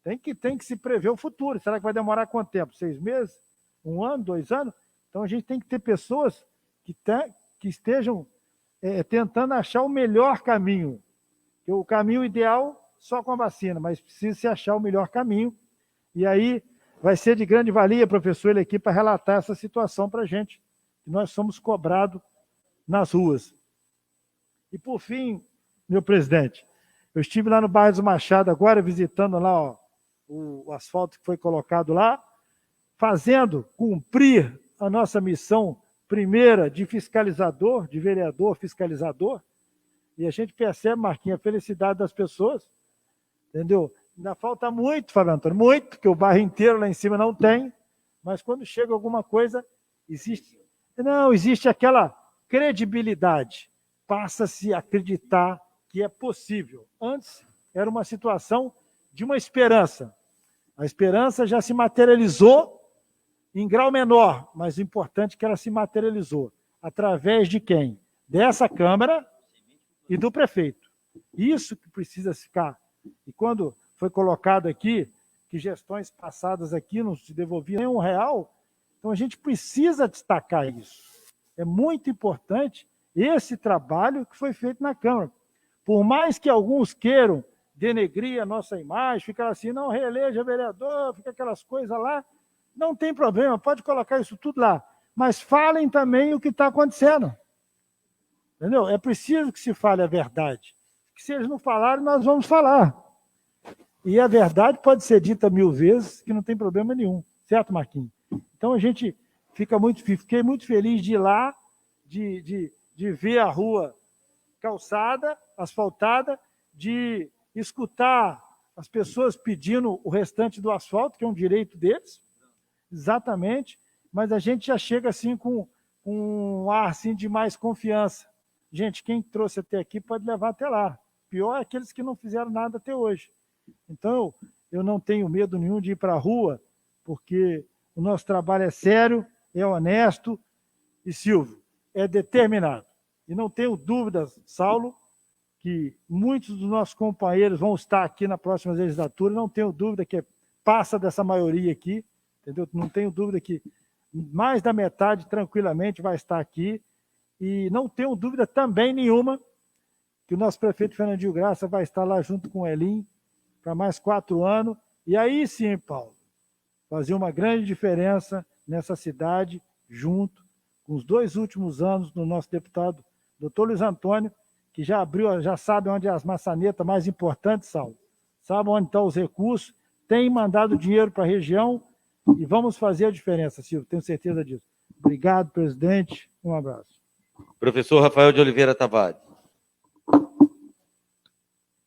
Tem que se prever o futuro. Será que vai demorar quanto tempo? 6 meses? 1 ano? 2 anos? Então a gente tem que ter pessoas que estejam tentando achar o melhor caminho. O caminho ideal só com a vacina, mas precisa se achar o melhor caminho. E aí vai ser de grande valia, professor, ele aqui para relatar essa situação para a gente, que nós somos cobrados nas ruas. E por fim, meu presidente, eu estive lá no bairro do Machado agora, visitando lá o asfalto que foi colocado lá, fazendo cumprir a nossa missão primeira de fiscalizador, de vereador fiscalizador, e a gente percebe, Marquinhos, a felicidade das pessoas, entendeu? Ainda falta muito, Fábio Antônio, muito, porque o bairro inteiro lá em cima não tem, mas quando chega alguma coisa, existe aquela credibilidade, passa-se a acreditar que é possível. Antes era uma situação de uma esperança. A esperança já se materializou em grau menor, mas o importante é que ela se materializou. Através de quem? Dessa Câmara e do prefeito. Isso que precisa ficar. E quando foi colocado aqui que gestões passadas aqui não se devolviam nem R$1, então a gente precisa destacar isso. É muito importante esse trabalho que foi feito na Câmara. Por mais que alguns queiram denegrir a nossa imagem, ficar assim, não reeleja vereador, fica aquelas coisas lá, não tem problema, pode colocar isso tudo lá. Mas falem também o que está acontecendo. Entendeu? É preciso que se fale a verdade. Que se eles não falarem, nós vamos falar. E a verdade pode ser dita 1000 vezes, que não tem problema nenhum. Certo, Marquinhos? Então a gente fiquei muito feliz de ir lá, de ver a rua calçada, asfaltada, de escutar as pessoas pedindo o restante do asfalto, que é um direito deles, exatamente, mas a gente já chega assim com um ar assim, de mais confiança. Gente, quem trouxe até aqui pode levar até lá. Pior é aqueles que não fizeram nada até hoje. Então, eu não tenho medo nenhum de ir para a rua, porque o nosso trabalho é sério, é honesto e, Silvio, é determinado. E não tenho dúvidas, Saulo, que muitos dos nossos companheiros vão estar aqui na próxima legislatura, não tenho dúvida que passa dessa maioria aqui, entendeu? Não tenho dúvida que mais da metade, tranquilamente, vai estar aqui, e não tenho dúvida também nenhuma que o nosso prefeito Fernandinho Graça vai estar lá junto com o Elim para mais 4 anos, e aí sim, Paulo, fazer uma grande diferença nessa cidade, junto com os 2 últimos anos do nosso deputado, doutor Luiz Antônio, que já sabe onde é as maçanetas mais importantes, Saulo, sabe onde estão os recursos, tem mandado dinheiro para a região, e vamos fazer a diferença, Silvio, tenho certeza disso. Obrigado, presidente, um abraço. Professor Rafael de Oliveira Tavares.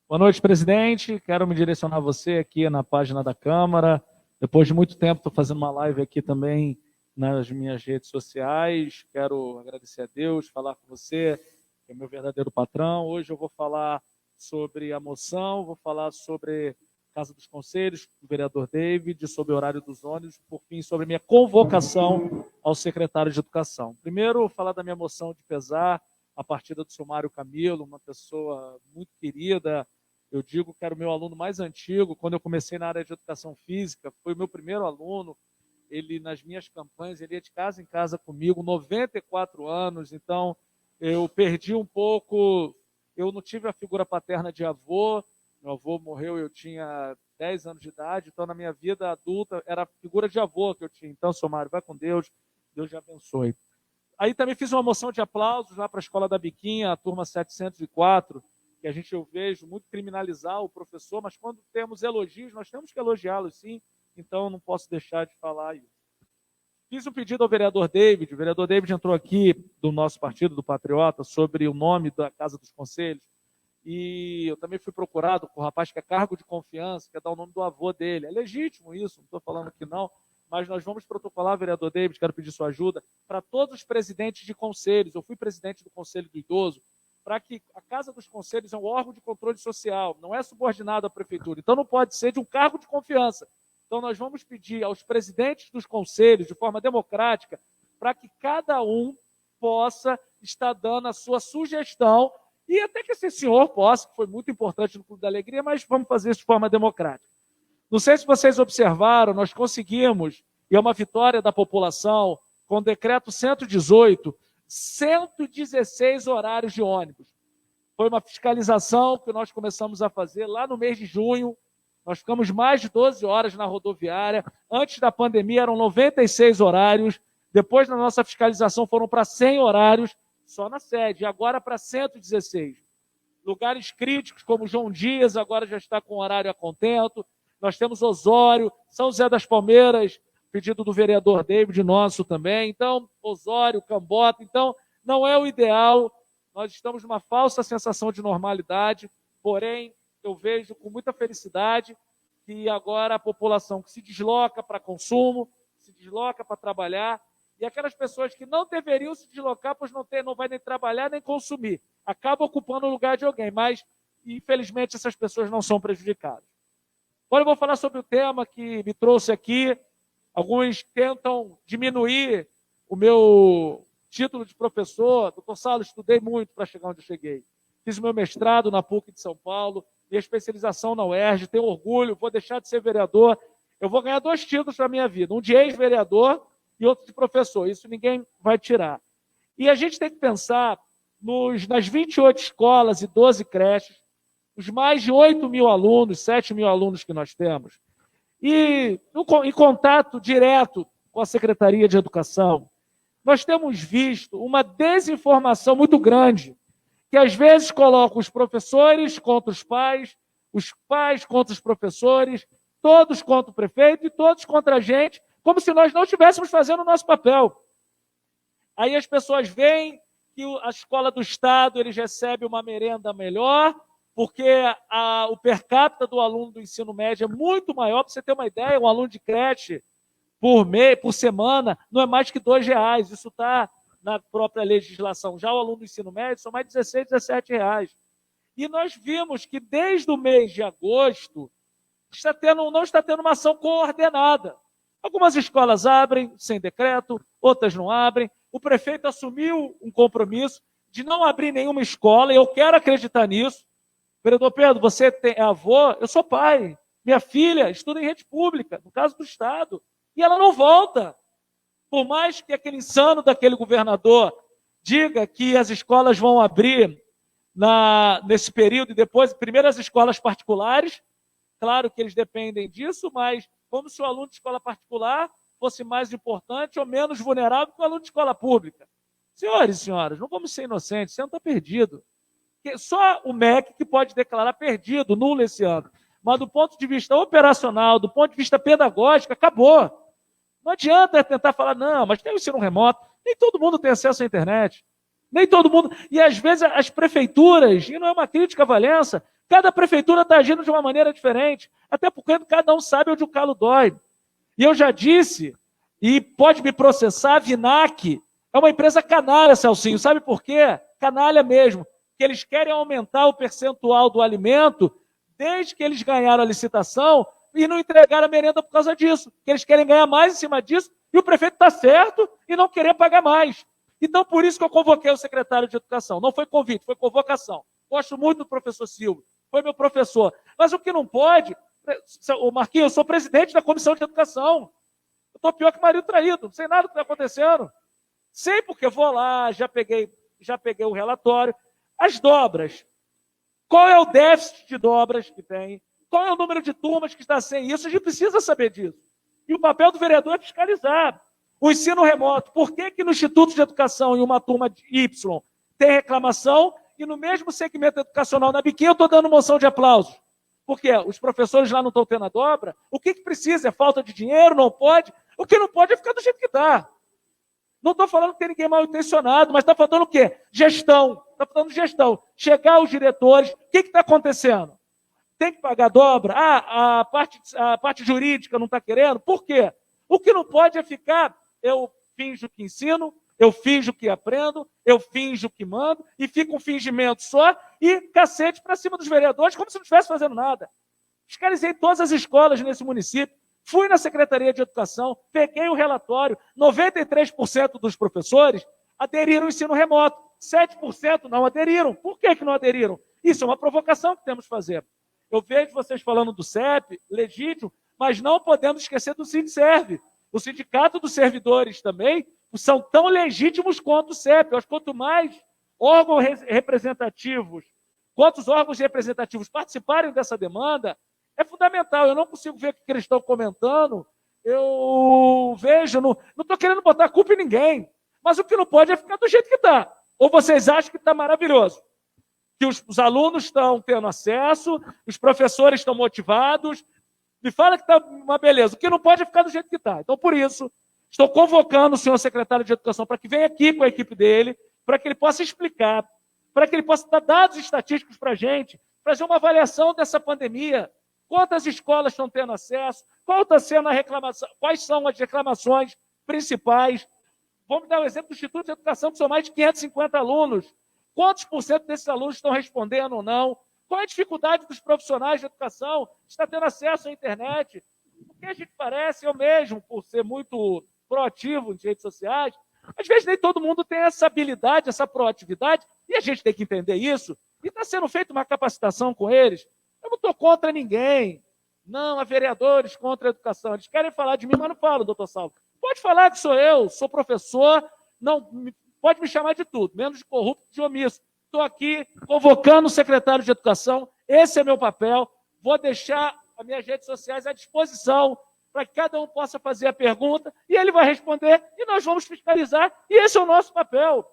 Boa noite, presidente. Quero me direcionar a você aqui na página da Câmara. Depois de muito tempo, estou fazendo uma live aqui também nas minhas redes sociais. Quero agradecer a Deus, falar com você, que é meu verdadeiro patrão. Hoje eu vou falar sobre a moção, vou falar sobre Casa dos Conselhos, do vereador David, sobre o horário dos ônibus, por fim, sobre minha convocação ao secretário de Educação. Primeiro, falar da minha moção de pesar, a partida do seu Mário Camilo, uma pessoa muito querida. Eu digo que era o meu aluno mais antigo. Quando eu comecei na área de educação física, foi o meu primeiro aluno. Ele, nas minhas campanhas, ele ia de casa em casa comigo, 94 anos. Então, eu perdi um pouco. Eu não tive a figura paterna de avô. Meu avô morreu, eu tinha 10 anos de idade. Então, na minha vida adulta, era a figura de avô que eu tinha. Então, seu Mário, vai com Deus. Deus te abençoe. Aí também fiz uma moção de aplausos lá para a Escola da Biquinha, a turma 704, que eu vejo muito criminalizar o professor, mas quando temos elogios, nós temos que elogiá-los, sim, então não posso deixar de falar isso. Fiz um pedido ao vereador David, o vereador David entrou aqui do nosso partido, do Patriota, sobre o nome da Casa dos Conselhos, e eu também fui procurado por um rapaz que é cargo de confiança, quer dar o nome do avô dele. É legítimo isso, não estou falando que não, mas nós vamos protocolar, vereador David, quero pedir sua ajuda, para todos os presidentes de conselhos. Eu fui presidente do Conselho do Idoso, para que a Casa dos Conselhos é um órgão de controle social, não é subordinado à prefeitura. Então não pode ser de um cargo de confiança. Então, nós vamos pedir aos presidentes dos conselhos, de forma democrática, para que cada um possa estar dando a sua sugestão, e até que esse senhor possa, que foi muito importante no Clube da Alegria, mas vamos fazer isso de forma democrática. Não sei se vocês observaram, nós conseguimos, e é uma vitória da população, com o decreto 118, 116 horários de ônibus. Foi uma fiscalização que nós começamos a fazer lá no mês de junho. Nós ficamos mais de 12 horas na rodoviária. Antes da pandemia eram 96 horários. Depois, na nossa fiscalização, foram para 100 horários só na sede. E agora para 116. Lugares críticos, como João Dias, agora já está com horário a contento. Nós temos Osório, São José das Palmeiras, pedido do vereador David, nosso também. Então, Osório, Cambota. Então, não é o ideal. Nós estamos numa falsa sensação de normalidade, porém, eu vejo com muita felicidade que agora a população que se desloca para consumo, se desloca para trabalhar, e aquelas pessoas que não deveriam se deslocar, pois não vai nem trabalhar nem consumir, acabam ocupando o lugar de alguém, mas, infelizmente, essas pessoas não são prejudicadas. Agora eu vou falar sobre o tema que me trouxe aqui. Alguns tentam diminuir o meu título de professor. Doutor Saulo, estudei muito para chegar onde eu cheguei. Fiz o meu mestrado na PUC de São Paulo, minha especialização na UERJ, tenho orgulho, vou deixar de ser vereador. Eu vou ganhar 2 títulos na minha vida, um de ex-vereador e outro de professor. Isso ninguém vai tirar. E a gente tem que pensar nas 28 escolas e 12 creches, os mais de 8 mil alunos, 7 mil alunos que nós temos, e em contato direto com a Secretaria de Educação, nós temos visto uma desinformação muito grande, que às vezes coloca os professores contra os pais contra os professores, todos contra o prefeito e todos contra a gente, como se nós não estivéssemos fazendo o nosso papel. Aí as pessoas veem que a escola do Estado eles recebem uma merenda melhor, porque o per capita do aluno do ensino médio é muito maior. Para você ter uma ideia, um aluno de creche por mês, por semana, não é mais que R$2. Isso está na própria legislação. Já o aluno do ensino médio são mais de R$16, R$17. E nós vimos que desde o mês de agosto não está tendo uma ação coordenada. Algumas escolas abrem sem decreto, outras não abrem. O prefeito assumiu um compromisso de não abrir nenhuma escola, e eu quero acreditar nisso. Vereador Pedro, você é avô, eu sou pai. Minha filha estuda em rede pública, no caso do Estado, e ela não volta. Por mais que aquele insano daquele governador diga que as escolas vão abrir nesse período e depois, primeiro as escolas particulares, claro que eles dependem disso, mas como se o aluno de escola particular fosse mais importante ou menos vulnerável que o aluno de escola pública. Senhores e senhoras, não vamos ser inocentes, você não está perdido. Só o MEC que pode declarar perdido, nulo esse ano. Mas do ponto de vista operacional, do ponto de vista pedagógico, acabou. Não adianta tentar falar, não, mas tem o ensino remoto. Nem todo mundo tem acesso à internet. Nem todo mundo. E às vezes as prefeituras, e não é uma crítica à Valença, cada prefeitura está agindo de uma maneira diferente. Até porque cada um sabe onde o calo dói. E eu já disse, e pode me processar, a Vinac é uma empresa canalha, Celcinho. Sabe por quê? Canalha mesmo. Que eles querem aumentar o percentual do alimento desde que eles ganharam a licitação e não entregaram a merenda por causa disso. Que eles querem ganhar mais em cima disso e o prefeito está certo e não querer pagar mais. Então, por isso que eu convoquei o secretário de Educação. Não foi convite, foi convocação. Gosto muito do professor Silvio, foi meu professor. Mas o que não pode... Ô Marquinhos, eu sou presidente da Comissão de Educação. Eu estou pior que marido traído, não sei nada do que está acontecendo. Sei porque vou lá, já peguei o relatório. As dobras. Qual é o déficit de dobras que tem? Qual é o número de turmas que está sem isso? A gente precisa saber disso. E o papel do vereador é fiscalizar. O ensino remoto. Por que no Instituto de Educação, em uma turma de Y, tem reclamação e no mesmo segmento educacional, na Biquinha, eu estou dando moção de aplausos? Por quê? Os professores lá não estão tendo a dobra? O que precisa? É falta de dinheiro? Não pode? O que não pode é ficar do jeito que está. Não estou falando que tem ninguém mal intencionado, mas está faltando o quê? Gestão. Está faltando gestão. Chegar aos diretores, o que está acontecendo? Tem que pagar dobra? A parte jurídica não está querendo? Por quê? O que não pode é ficar, eu finjo que ensino, eu finjo que aprendo, eu finjo que mando, e fica um fingimento só, e cacete para cima dos vereadores, como se não estivesse fazendo nada. Fiscalizei todas as escolas nesse município, Fui na Secretaria de Educação, peguei o relatório, 93% dos professores aderiram ao ensino remoto, 7% não aderiram. Por que não aderiram? Isso é uma provocação que temos que fazer. Eu vejo vocês falando do CEP, legítimo, mas não podemos esquecer do Sindserv. O Sindicato dos Servidores também são tão legítimos quanto o CEP. Eu acho que quanto mais órgãos representativos, quantos órgãos representativos participarem dessa demanda, é fundamental. Eu não consigo ver o que eles estão comentando. Eu vejo, não estou querendo botar a culpa em ninguém, mas o que não pode é ficar do jeito que está. Ou vocês acham que está maravilhoso? Que os alunos estão tendo acesso, os professores estão motivados. Me fala que está uma beleza. O que não pode é ficar do jeito que está. Então, por isso, estou convocando o senhor secretário de Educação para que venha aqui com a equipe dele, para que ele possa explicar, para que ele possa dar dados estatísticos para a gente, fazer uma avaliação dessa pandemia. Quantas escolas estão tendo acesso? Qual está sendo a reclamação? Quais são as reclamações principais? Vamos dar o exemplo do Instituto de Educação, que são mais de 550 alunos. Quantos por cento desses alunos estão respondendo ou não? Qual é a dificuldade dos profissionais de educação de estar tendo acesso à internet? Porque a gente parece, eu mesmo, por ser muito proativo em redes sociais, às vezes nem todo mundo tem essa habilidade, essa proatividade, e a gente tem que entender isso. E está sendo feita uma capacitação com eles. Eu não estou contra ninguém. Não, há vereadores contra a educação. Eles querem falar de mim, mas não falam, doutor Saulo. Pode falar que sou eu, sou professor, não, pode me chamar de tudo, menos de corrupto, de omisso. Estou aqui convocando o secretário de Educação, esse é meu papel, vou deixar as minhas redes sociais à disposição para que cada um possa fazer a pergunta e ele vai responder e nós vamos fiscalizar e esse é o nosso papel.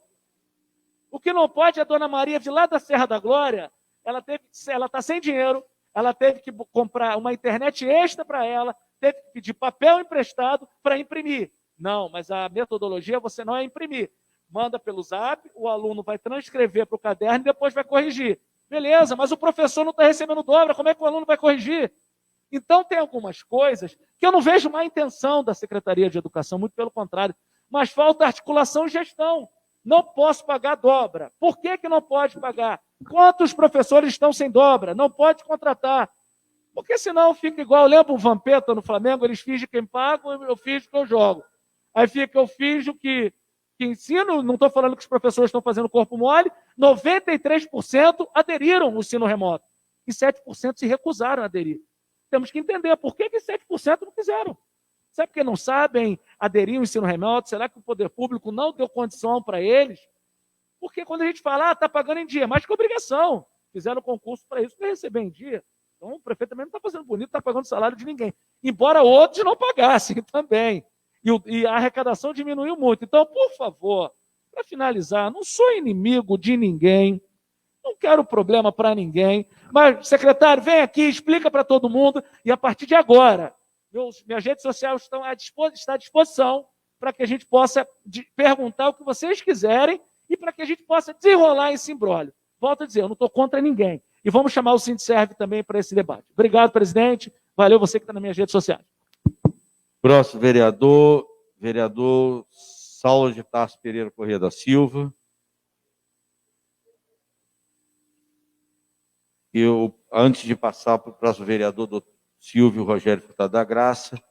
O que não pode é a dona Maria de lá da Serra da Glória, ela está sem dinheiro, ela teve que comprar uma internet extra para ela, teve que pedir papel emprestado para imprimir. Não, mas a metodologia você não é imprimir. Manda pelo Zap, o aluno vai transcrever para o caderno e depois vai corrigir. Beleza, mas o professor não está recebendo dobra, como é que o aluno vai corrigir? Então, tem algumas coisas que eu não vejo má intenção da Secretaria de Educação, muito pelo contrário, mas falta articulação e gestão. Não posso pagar dobra. Por que não pode pagar? Quantos professores estão sem dobra? Não pode contratar. Porque senão fica igual, eu lembro o Vampeta no Flamengo, eles fingem quem paga, eu finjo que eu jogo. Aí fica, eu finjo que ensino, não estou falando que os professores estão fazendo corpo mole, 93% aderiram ao ensino remoto e 7% se recusaram a aderir. Temos que entender por que 7% não quiseram. Será porque não sabem aderir ao ensino remoto? Será que o poder público não deu condição para eles? Porque quando a gente fala, está pagando em dia, mais que obrigação. Fizeram concurso para isso, para receber em dia. Então o prefeito também não está fazendo bonito, está pagando salário de ninguém. Embora outros não pagassem também. E a arrecadação diminuiu muito. Então, por favor, para finalizar, não sou inimigo de ninguém, não quero problema para ninguém, mas, secretário, vem aqui, explica para todo mundo, e a partir de agora, minhas redes sociais estão à disposição para que a gente possa perguntar o que vocês quiserem e para que a gente possa desenrolar esse imbróglio. Volto a dizer, eu não estou contra ninguém. E vamos chamar o Sindserv também para esse debate. Obrigado, presidente. Valeu você que está nas minhas redes sociais. Próximo vereador Saulo de Tarso Pereira Corrêa da Silva. Antes de passar para o próximo vereador, do Silvio Rogério Furtado da Graça,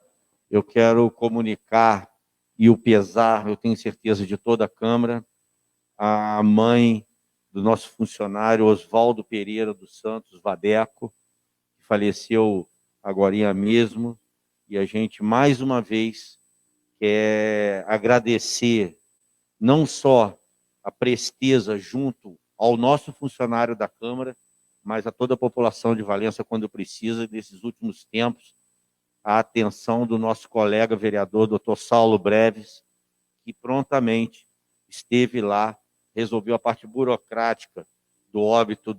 eu quero comunicar e o pesar, eu tenho certeza, de toda a Câmara, a mãe do nosso funcionário Oswaldo Pereira dos Santos Vadeco, que faleceu agorinha mesmo, e a gente, mais uma vez, quer agradecer não só a presteza junto ao nosso funcionário da Câmara, mas a toda a população de Valença, quando precisa, nesses últimos tempos, a atenção do nosso colega vereador, doutor Saulo Breves, que prontamente esteve lá, resolveu a parte burocrática do óbito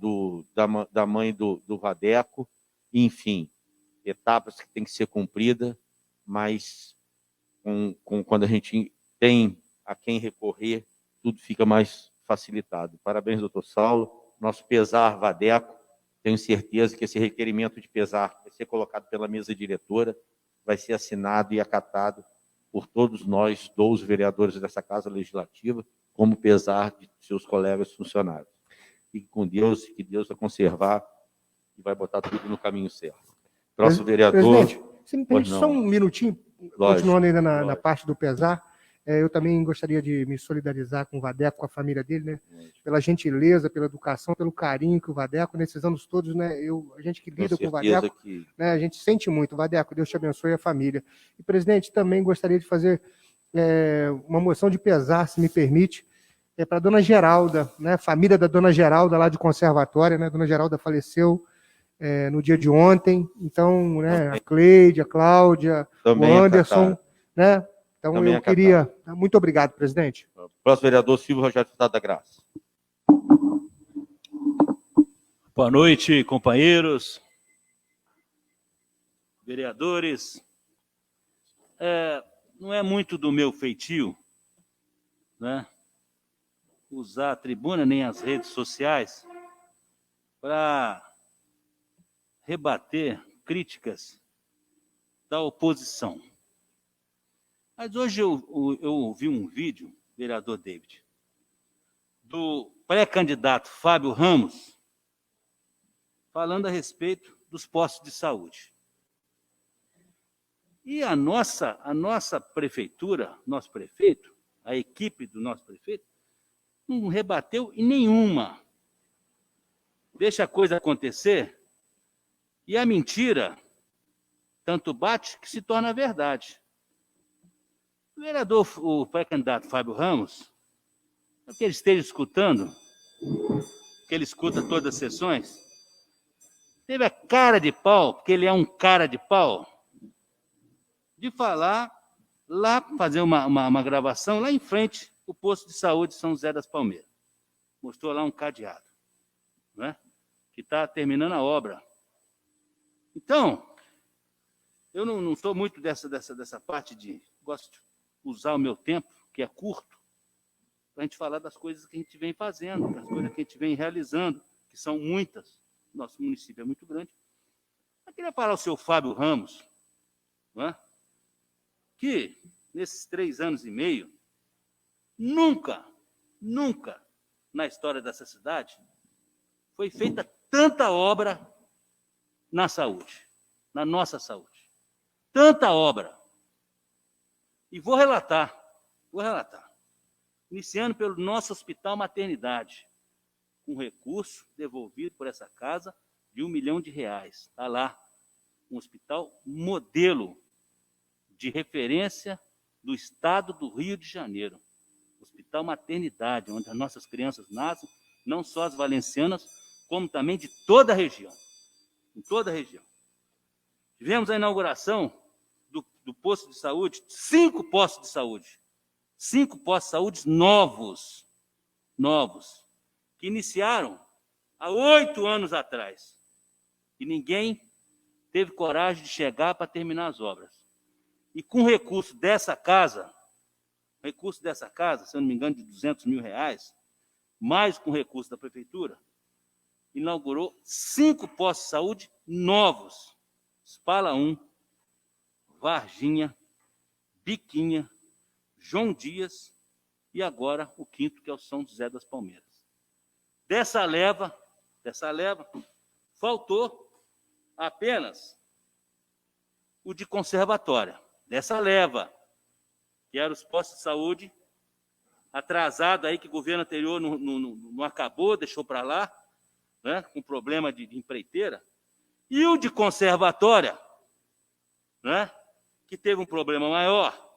da mãe do Vadeco, enfim, etapas que têm que ser cumpridas, mas quando a gente tem a quem recorrer, tudo fica mais facilitado. Parabéns, doutor Saulo. Nosso pesar, Vadeco. Tenho certeza que esse requerimento de pesar vai ser colocado pela mesa diretora, vai ser assinado e acatado por todos nós, 12 vereadores dessa Casa Legislativa, como pesar de seus colegas funcionários. Fique com Deus, que Deus vai conservar e vai botar tudo no caminho certo. Próximo vereador. Presidente, Você me Pois permite não. só um minutinho, Lógico, continuando ainda na lógico. parte do pesar, eu também gostaria de me solidarizar com o Vadeco, com a família dele, né? Pela gentileza, pela educação, pelo carinho que o Vadeco, nesses anos todos, né? A gente que Tenho lida com o certeza Vadeco, que né? A gente sente muito. Vadeco, Deus te abençoe a família. E, presidente, também gostaria de fazer uma moção de pesar, se me permite, para a dona Geralda, né? Família da dona Geralda, lá de Conservatória, né? Dona Geralda faleceu no dia de ontem. Então, né? A Cleide, a Cláudia, também o Anderson, acatar. né? Então, Também eu acatar. queria... Muito obrigado, presidente. Próximo vereador Silvio Rogério Furtado da Graça. Boa noite, companheiros, vereadores. Não é muito do meu feitio, né, usar a tribuna nem as redes sociais para rebater críticas da oposição. Mas hoje eu ouvi um vídeo, vereador David, do pré-candidato Fábio Ramos, falando a respeito dos postos de saúde. E a nossa prefeitura, nosso prefeito, a equipe do nosso prefeito, não rebateu em nenhuma. Deixa a coisa acontecer e a mentira tanto bate que se torna verdade. O vereador, o pré-candidato Fábio Ramos, que ele esteja escutando, que ele escuta todas as sessões, teve a cara de pau, porque ele é um cara de pau, de falar lá, fazer uma gravação lá em frente, o posto de saúde São José das Palmeiras. Mostrou lá um cadeado, né, que está terminando a obra. Então, eu não sou muito dessa parte de... Gosto de usar o meu tempo, que é curto, para a gente falar das coisas que a gente vem fazendo, das coisas que a gente vem realizando, que são muitas. Nosso município é muito grande. Eu queria falar ao seu Fábio Ramos, não é? Que nesses 3 anos e meio, nunca na história dessa cidade foi feita tanta obra na saúde, na nossa saúde. Tanta obra. E vou relatar. Iniciando pelo nosso hospital maternidade, com recurso devolvido por essa casa de R$1 milhão. Está lá, um hospital modelo de referência do estado do Rio de Janeiro. Hospital maternidade, onde as nossas crianças nascem, não só as valencianas, como também de toda a região. Em toda a região. Tivemos a inauguração do posto de saúde, 5 postos de saúde. 5 postos de saúde novos, que iniciaram há 8 anos atrás. E ninguém teve coragem de chegar para terminar as obras. E com recurso dessa casa, se eu não me engano, de R$200 mil, mais com recurso da prefeitura, inaugurou 5 postos de saúde novos. Espala 1, Varginha, Biquinha, João Dias e agora o 5º, que é o São José das Palmeiras. Dessa leva, faltou apenas o de Conservatória. Dessa leva, que eram os postos de saúde atrasado aí, que o governo anterior não acabou, deixou para lá, né, com problema de empreiteira. E o de Conservatória, né, que teve um problema maior,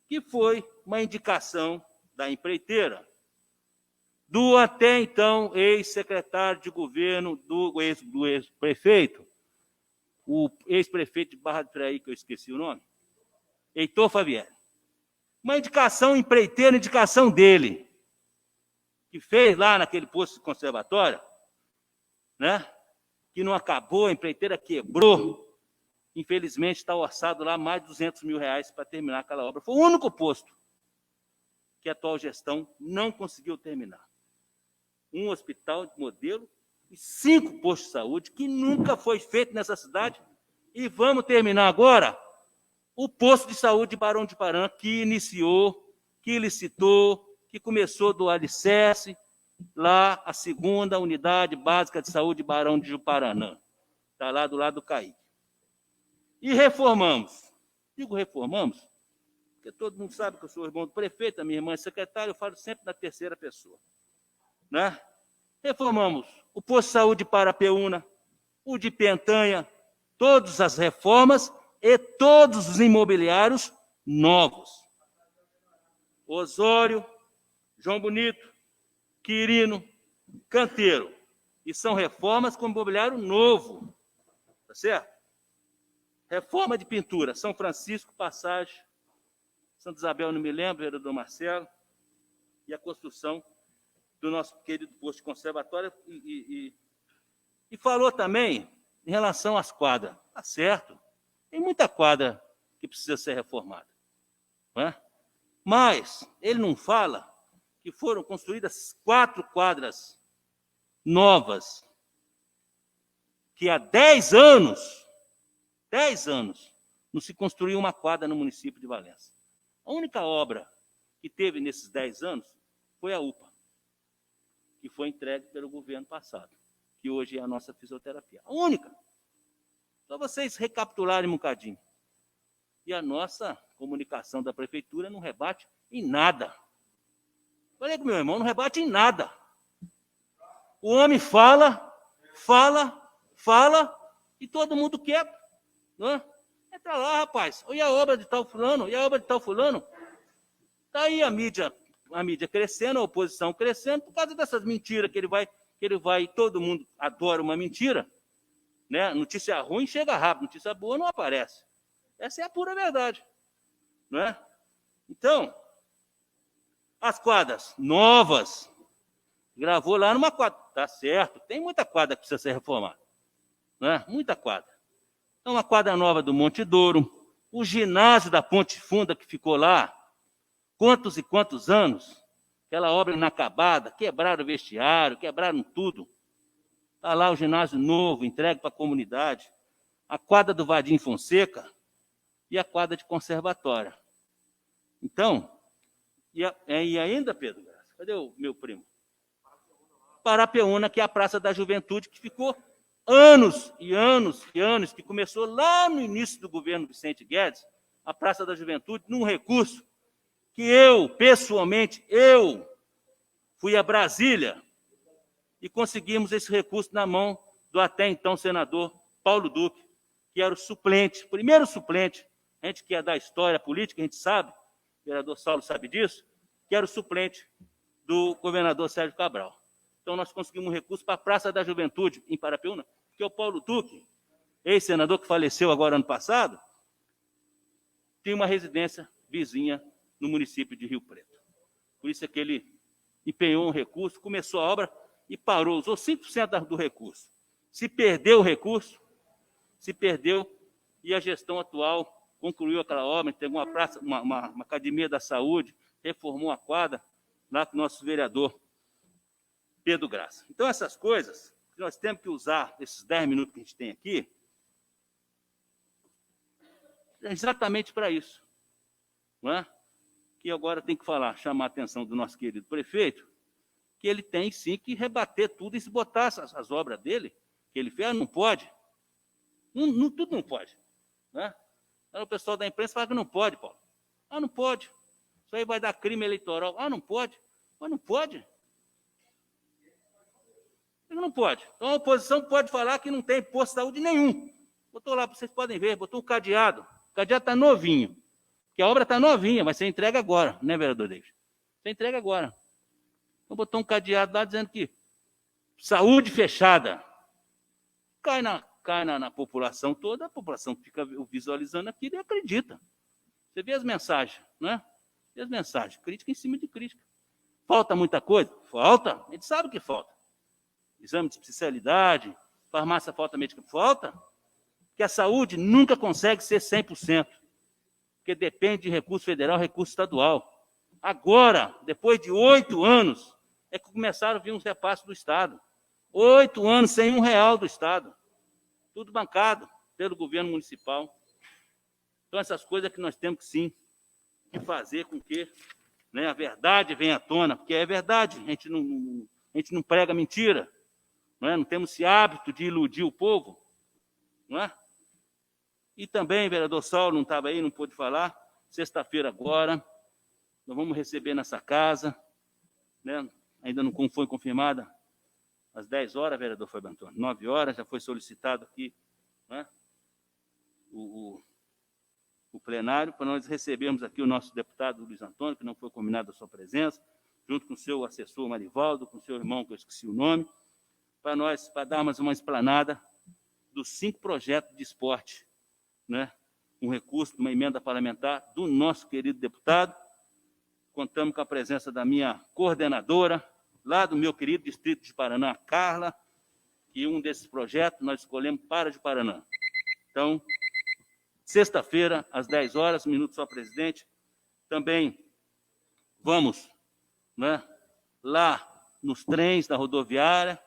que foi uma indicação da empreiteira, do até então ex-secretário de governo, do ex-prefeito, o ex-prefeito de Barra do Piraí, que eu esqueci o nome, Heitor Favieri. Uma indicação empreiteira, indicação dele, que fez lá naquele posto de Conservatório, né, que não acabou, a empreiteira quebrou. Infelizmente, está orçado lá mais de R$200 mil para terminar aquela obra. Foi o único posto que a atual gestão não conseguiu terminar. Um hospital de modelo e 5 postos de saúde, que nunca foi feito nessa cidade. E vamos terminar agora o posto de saúde de Barão de Paran, que iniciou, que licitou, que começou do alicerce, lá a 2ª unidade básica de saúde de Barão de Paranã. Está lá do lado do Caíque. E reformamos. Digo reformamos, porque todo mundo sabe que eu sou irmão do prefeito, a minha irmã é secretária, eu falo sempre na terceira pessoa. Né? Reformamos o posto de saúde de Parapeúna, o de Pentanha, todas as reformas e todos os imobiliários novos. Osório, João Bonito, Quirino, Canteiro. E são reformas com imobiliário novo. Tá certo? Reforma de pintura, São Francisco, Passagem, Santa Isabel, não me lembro, vereador Marcelo, e a construção do nosso querido posto de conservatório. E falou também em relação às quadras. Tá certo, tem muita quadra que precisa ser reformada. Não é? Mas ele não fala que foram construídas 4 quadras novas, que há 10 anos, não se construiu uma quadra no município de Valença. A única obra que teve nesses 10 anos foi a UPA, que foi entregue pelo governo passado, que hoje é a nossa fisioterapia. A única. Só vocês recapitularem um bocadinho. E a nossa comunicação da prefeitura não rebate em nada. Falei com meu irmão, não rebate em nada. O homem fala, e todo mundo quieto. Não é? Entra lá, rapaz. E a obra de tal fulano? E a obra de tal fulano? Está aí a mídia crescendo, a oposição crescendo, por causa dessas mentiras que ele vai, todo mundo adora uma mentira. Né? Notícia ruim chega rápido, notícia boa não aparece. Essa é a pura verdade. Não é? Então, as quadras novas, gravou lá numa quadra. Tá certo, tem muita quadra que precisa ser reformada. Né? Muita quadra. Então, uma quadra nova do Monte Douro, o ginásio da Ponte Funda que ficou lá, quantos e quantos anos, aquela obra inacabada, quebraram o vestiário, quebraram tudo. Está lá o ginásio novo, entregue para a comunidade, a quadra do Vadim Fonseca e a quadra de conservatória. Então, e ainda, Pedro, cadê o meu primo? Parapeúna, que é a Praça da Juventude, que ficou anos e anos e anos, que começou lá no início do governo Vicente Guedes, a Praça da Juventude, num recurso que eu, pessoalmente, fui a Brasília e conseguimos esse recurso na mão do até então senador Paulo Duque, que era o suplente, primeiro suplente, a gente que é da história política, a gente sabe, o vereador Saulo sabe disso, que era o suplente do governador Sérgio Cabral. Então, nós conseguimos um recurso para a Praça da Juventude, em Parapeúna, porque o Paulo Duque, ex-senador que faleceu agora ano passado, tinha uma residência vizinha no município de Rio Preto. Por isso é que ele empenhou um recurso, começou a obra e parou, usou 5% do recurso. Se perdeu o recurso, e a gestão atual concluiu aquela obra, teve uma praça, uma academia da saúde, reformou a quadra lá com o nosso vereador Pedro Graça. Então, essas coisas, nós temos que usar esses 10 minutos que a gente tem aqui, exatamente para isso. Não é? Que agora tem que chamar a atenção do nosso querido prefeito, que ele tem sim que rebater tudo e se botar as obras dele, que ele fez, não pode. Tudo não pode. Né? Aí o pessoal da imprensa fala que não pode, Paulo. Não pode. Isso aí vai dar crime eleitoral. Não pode. Mas não pode. Não pode. Então a oposição pode falar que não tem posto de saúde nenhum. Botou lá, vocês podem ver, botou um cadeado. O cadeado está novinho. Porque a obra está novinha, vai ser entregue agora, né, vereador David? Você entrega agora. Então botou um cadeado lá dizendo que saúde fechada. Cai na população toda, a população fica visualizando aquilo e acredita. Você vê as mensagens, né? Vê as mensagens, crítica em cima de crítica. Falta muita coisa? Falta. A gente sabe que falta. Exame de especialidade, farmácia falta médica, falta. Porque a saúde nunca consegue ser 100%. Porque depende de recurso federal, recurso estadual. Agora, depois de 8 anos, é que começaram a vir uns repasses do Estado. 8 anos sem R$1 do Estado. Tudo bancado pelo governo municipal. Então, essas coisas que nós temos, sim, que fazer com que, né, a verdade venha à tona, porque é verdade, a gente não prega mentira, não temos esse hábito de iludir o povo, não é? E também, vereador Saulo, não estava aí, não pôde falar, sexta-feira agora, nós vamos receber nessa casa, né? Ainda não foi confirmada, às 10 horas, vereador Fábio Antônio, 9 horas, já foi solicitado aqui, né, o plenário, para nós recebermos aqui o nosso deputado Luiz Antônio, que não foi combinado a sua presença, junto com o seu assessor Marivaldo, com o seu irmão, que eu esqueci o nome, para darmos uma explanada dos 5 projetos de esporte, né? Um recurso, uma emenda parlamentar do nosso querido deputado. Contamos com a presença da minha coordenadora, lá do meu querido distrito de Paraná, Carla, e um desses projetos nós escolhemos para de Paraná. Então, sexta-feira, às 10 horas, minuto só, presidente, também vamos, né, lá nos trens da rodoviária,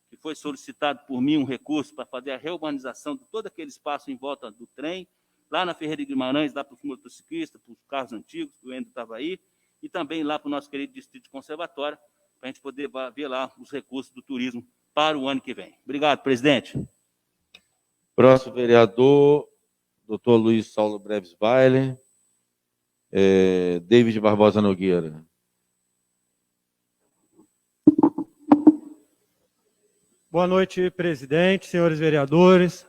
que foi solicitado por mim um recurso para fazer a reurbanização de todo aquele espaço em volta do trem, lá na Ferreira de Guimarães, lá para os motociclistas, para os carros antigos, que o Endo estava aí, e também lá para o nosso querido Distrito Conservatório, para a gente poder ver lá os recursos do turismo para o ano que vem. Obrigado, presidente. Próximo vereador, doutor Luiz Saulo Brevesweiler, David Barbosa Nogueira. Boa noite, presidente, senhores vereadores.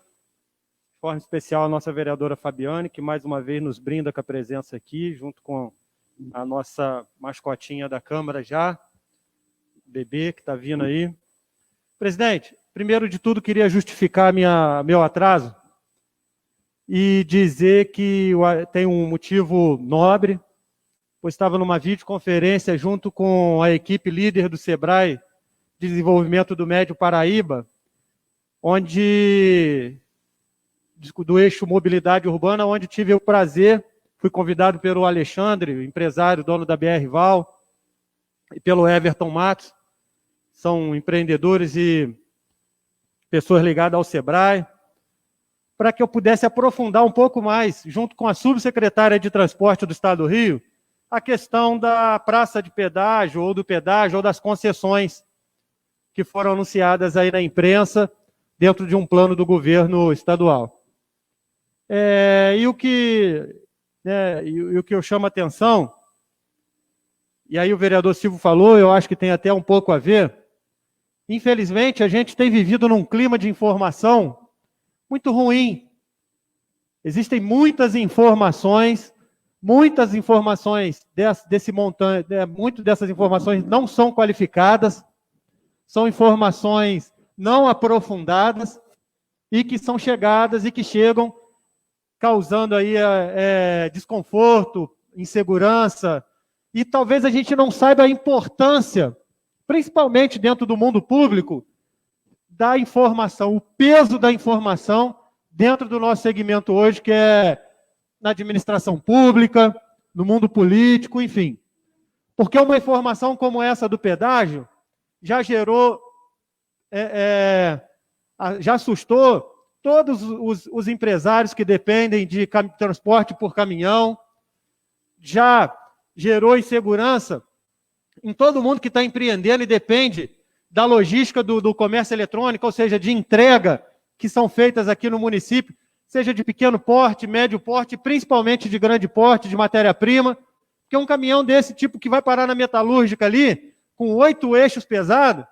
De forma especial, a nossa vereadora Fabiane, que mais uma vez nos brinda com a presença aqui, junto com a nossa mascotinha da Câmara já, bebê que está vindo aí. Presidente, primeiro de tudo, queria justificar meu atraso e dizer que tem um motivo nobre, pois estava numa videoconferência junto com a equipe líder do SEBRAE, Desenvolvimento do Médio Paraíba, do eixo Mobilidade Urbana, onde tive o prazer, fui convidado pelo Alexandre, empresário, dono da BR Val, e pelo Everton Matos, são empreendedores e pessoas ligadas ao SEBRAE, para que eu pudesse aprofundar um pouco mais, junto com a subsecretária de Transporte do Estado do Rio, a questão da praça de pedágio, ou do pedágio, ou das concessões que foram anunciadas aí na imprensa, dentro de um plano do governo estadual. E o que eu chamo a atenção, e aí o vereador Silvio falou, eu acho que tem até um pouco a ver, infelizmente a gente tem vivido num clima de informação muito ruim. Existem muitas informações desse montante, muitas dessas informações não são qualificadas, são informações não aprofundadas e que são chegadas e que chegam causando aí desconforto, insegurança, e talvez a gente não saiba a importância, principalmente dentro do mundo público, da informação, o peso da informação dentro do nosso segmento hoje, que é na administração pública, no mundo político, enfim. Porque uma informação como essa do pedágio já gerou, já assustou todos os empresários que dependem de transporte por caminhão, já gerou insegurança em todo mundo que está empreendendo e depende da logística do comércio eletrônico, ou seja, de entrega que são feitas aqui no município, seja de pequeno porte, médio porte, principalmente de grande porte, de matéria-prima, porque um caminhão desse tipo que vai parar na metalúrgica ali, com 8 eixos pesados,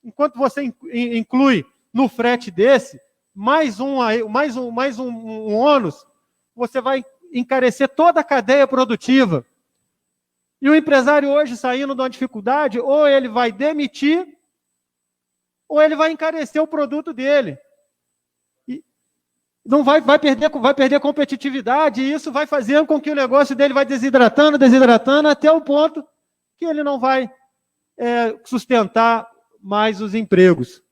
enquanto você inclui no frete desse, mais um ônus, você vai encarecer toda a cadeia produtiva. E o empresário hoje saindo de uma dificuldade, ou ele vai demitir, ou ele vai encarecer o produto dele. E não vai perder competitividade, e isso vai fazendo com que o negócio dele vai desidratando, até o ponto que ele não vai sustentar mais os empregos.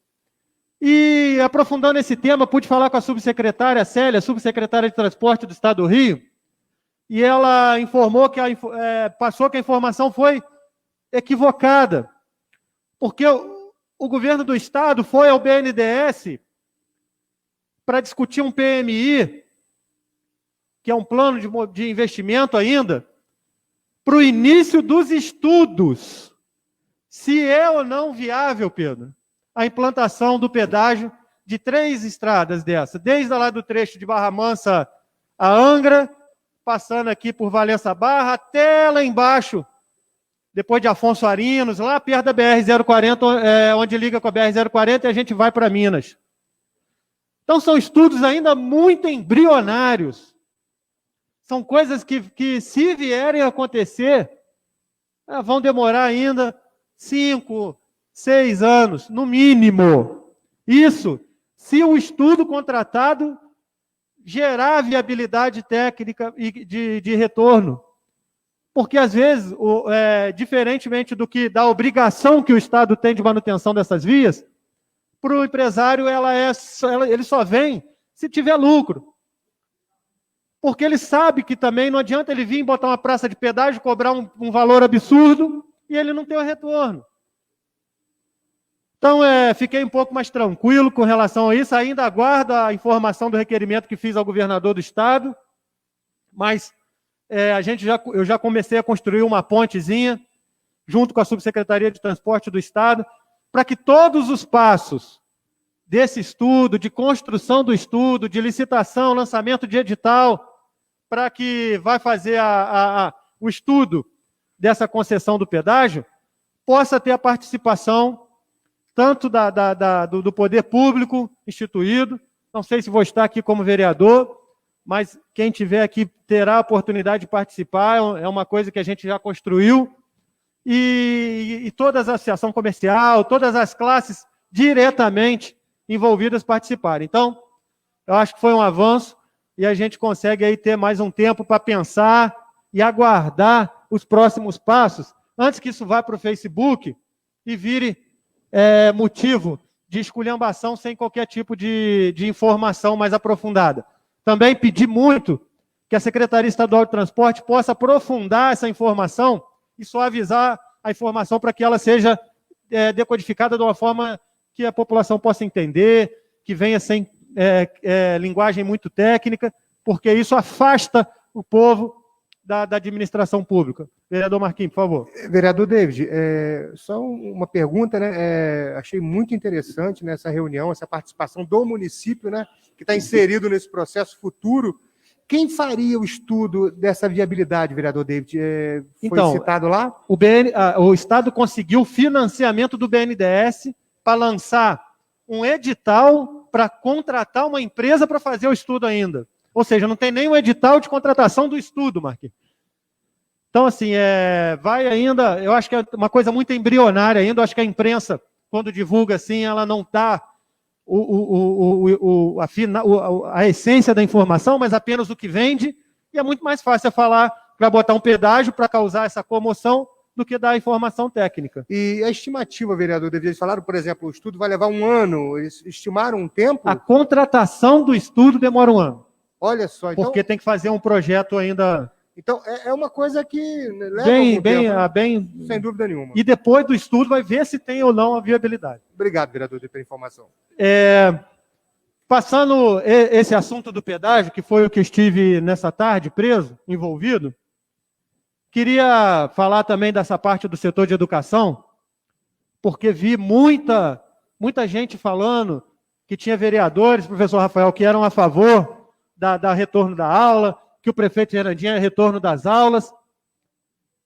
E, aprofundando esse tema, pude falar com a subsecretária Célia, subsecretária de Transporte do Estado do Rio, e ela informou que passou que a informação foi equivocada, porque o governo do Estado foi ao BNDES para discutir um PMI, que é um plano de investimento ainda, para o início dos estudos, se é ou não viável, Pedro, a implantação do pedágio de 3 estradas dessa, desde lá do trecho de Barra Mansa a Angra, passando aqui por Valença Barra, até lá embaixo, depois de Afonso Arinos, lá perto da BR-040, onde liga com a BR-040, e a gente vai para Minas. Então, são estudos ainda muito embrionários. São coisas que se vierem a acontecer, vão demorar ainda 5, 6 anos, no mínimo. Isso, se o estudo contratado gerar viabilidade técnica e de retorno. Porque, às vezes, diferentemente da obrigação que o Estado tem de manutenção dessas vias, para o empresário ele só vem se tiver lucro. Porque ele sabe que também não adianta ele vir botar uma praça de pedágio, cobrar um valor absurdo e ele não ter o retorno. Então, fiquei um pouco mais tranquilo com relação a isso. Ainda aguardo a informação do requerimento que fiz ao governador do Estado, mas eu já comecei a construir uma pontezinha, junto com a Subsecretaria de Transporte do Estado, para que todos os passos desse estudo, de construção do estudo, de licitação, lançamento de edital, para que vai fazer o estudo dessa concessão do pedágio, possa ter a participação tanto do poder público instituído, não sei se vou estar aqui como vereador, mas quem tiver aqui terá a oportunidade de participar, é uma coisa que a gente já construiu, e todas as associações comercial, todas as classes diretamente envolvidas participarem. Então, eu acho que foi um avanço, e a gente consegue aí ter mais um tempo para pensar e aguardar os próximos passos, antes que isso vá para o Facebook e vire motivo de esculhambação sem qualquer tipo de informação mais aprofundada. Também pedi muito que a Secretaria Estadual de Transporte possa aprofundar essa informação e suavizar a informação para que ela seja decodificada de uma forma que a população possa entender, que venha sem linguagem muito técnica, porque isso afasta o povo da administração pública. Vereador Marquinhos, por favor. Vereador David, só uma pergunta, né? Achei muito interessante nessa reunião, essa participação do município, né? Que está inserido nesse processo futuro. Quem faria o estudo dessa viabilidade, vereador David? Foi citado lá? O Estado conseguiu financiamento do BNDES para lançar um edital para contratar uma empresa para fazer o estudo ainda. Ou seja, não tem nenhum edital de contratação do estudo, Marquinhos. Então, assim, vai ainda, eu acho que é uma coisa muito embrionária ainda, eu acho que a imprensa, quando divulga assim, ela não dá a essência da informação, mas apenas o que vende, e é muito mais fácil falar para botar um pedágio para causar essa comoção do que dar a informação técnica. E a estimativa, vereador, eles falaram, por exemplo, o estudo vai levar 1 ano, eles estimaram um tempo? A contratação do estudo demora 1 ano. Olha só, então... Porque tem que fazer um projeto ainda... Então, é uma coisa que leva algum tempo, bem, sem dúvida nenhuma. E depois do estudo vai ver se tem ou não a viabilidade. Obrigado, vereador, pela informação. Passando esse assunto do pedágio, que foi o que eu estive nessa tarde preso, envolvido, queria falar também dessa parte do setor de educação, porque vi muita gente falando que tinha vereadores, professor Rafael, que eram a favor da retorno da aula, que o prefeito Gerandinho é retorno das aulas.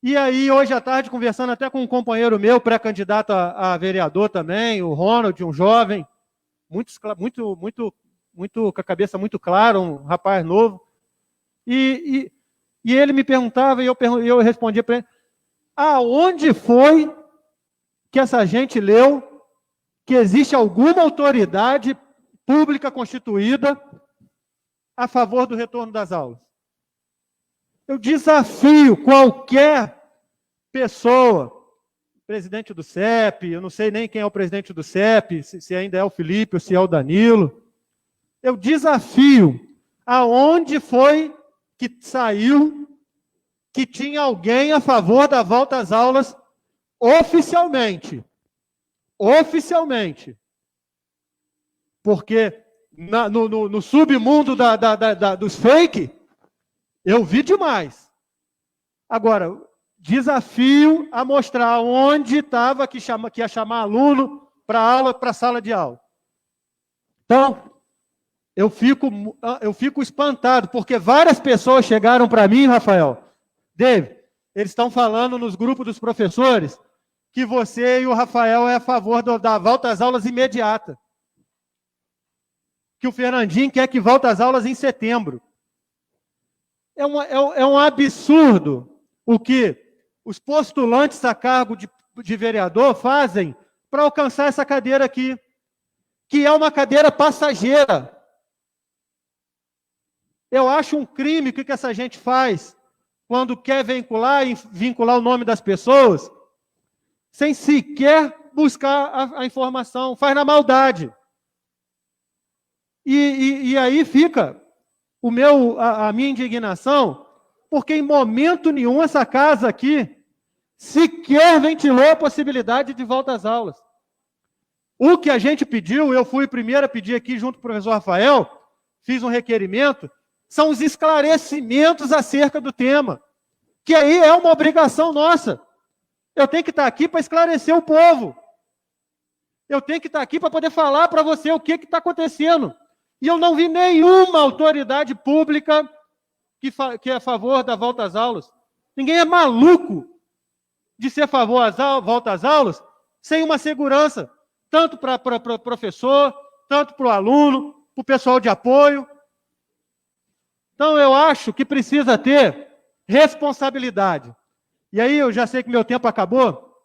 E aí, hoje à tarde, conversando até com um companheiro meu, pré-candidato a vereador também, o Ronald, um jovem, muito com a cabeça muito clara, um rapaz novo. E ele me perguntava, e eu respondia para ele, aonde foi que essa gente leu que existe alguma autoridade pública constituída a favor do retorno das aulas? Eu desafio qualquer pessoa, presidente do CEP, eu não sei nem quem é o presidente do CEP, se ainda é o Felipe ou se é o Danilo, eu desafio aonde foi que saiu que tinha alguém a favor da volta às aulas oficialmente. Oficialmente. Porque no submundo dos fake, eu vi demais. Agora, desafio a mostrar onde estava que ia chamar aluno para aula, para a sala de aula. Então, eu fico espantado, porque várias pessoas chegaram para mim, Rafael, David, eles estão falando nos grupos dos professores que você e o Rafael é a favor da volta às aulas imediata. Que o Fernandinho quer que volte às aulas em setembro. É um absurdo o que os postulantes a cargo de vereador fazem para alcançar essa cadeira aqui, que é uma cadeira passageira. Eu acho um crime o que essa gente faz quando quer vincular o nome das pessoas, sem sequer buscar a informação, faz na maldade. E aí fica a minha indignação, porque em momento nenhum essa casa aqui sequer ventilou a possibilidade de volta às aulas. O que a gente pediu, eu fui o primeiro a pedir aqui junto com o professor Rafael, fiz um requerimento, são os esclarecimentos acerca do tema, que aí é uma obrigação nossa. Eu tenho que estar aqui para esclarecer o povo. Eu tenho que estar aqui para poder falar para você o que está acontecendo. E eu não vi nenhuma autoridade pública que é a favor da volta às aulas. Ninguém é maluco de ser a favor da volta às aulas sem uma segurança, tanto para o professor, tanto para o aluno, para o pessoal de apoio. Então, eu acho que precisa ter responsabilidade. E aí, eu já sei que meu tempo acabou.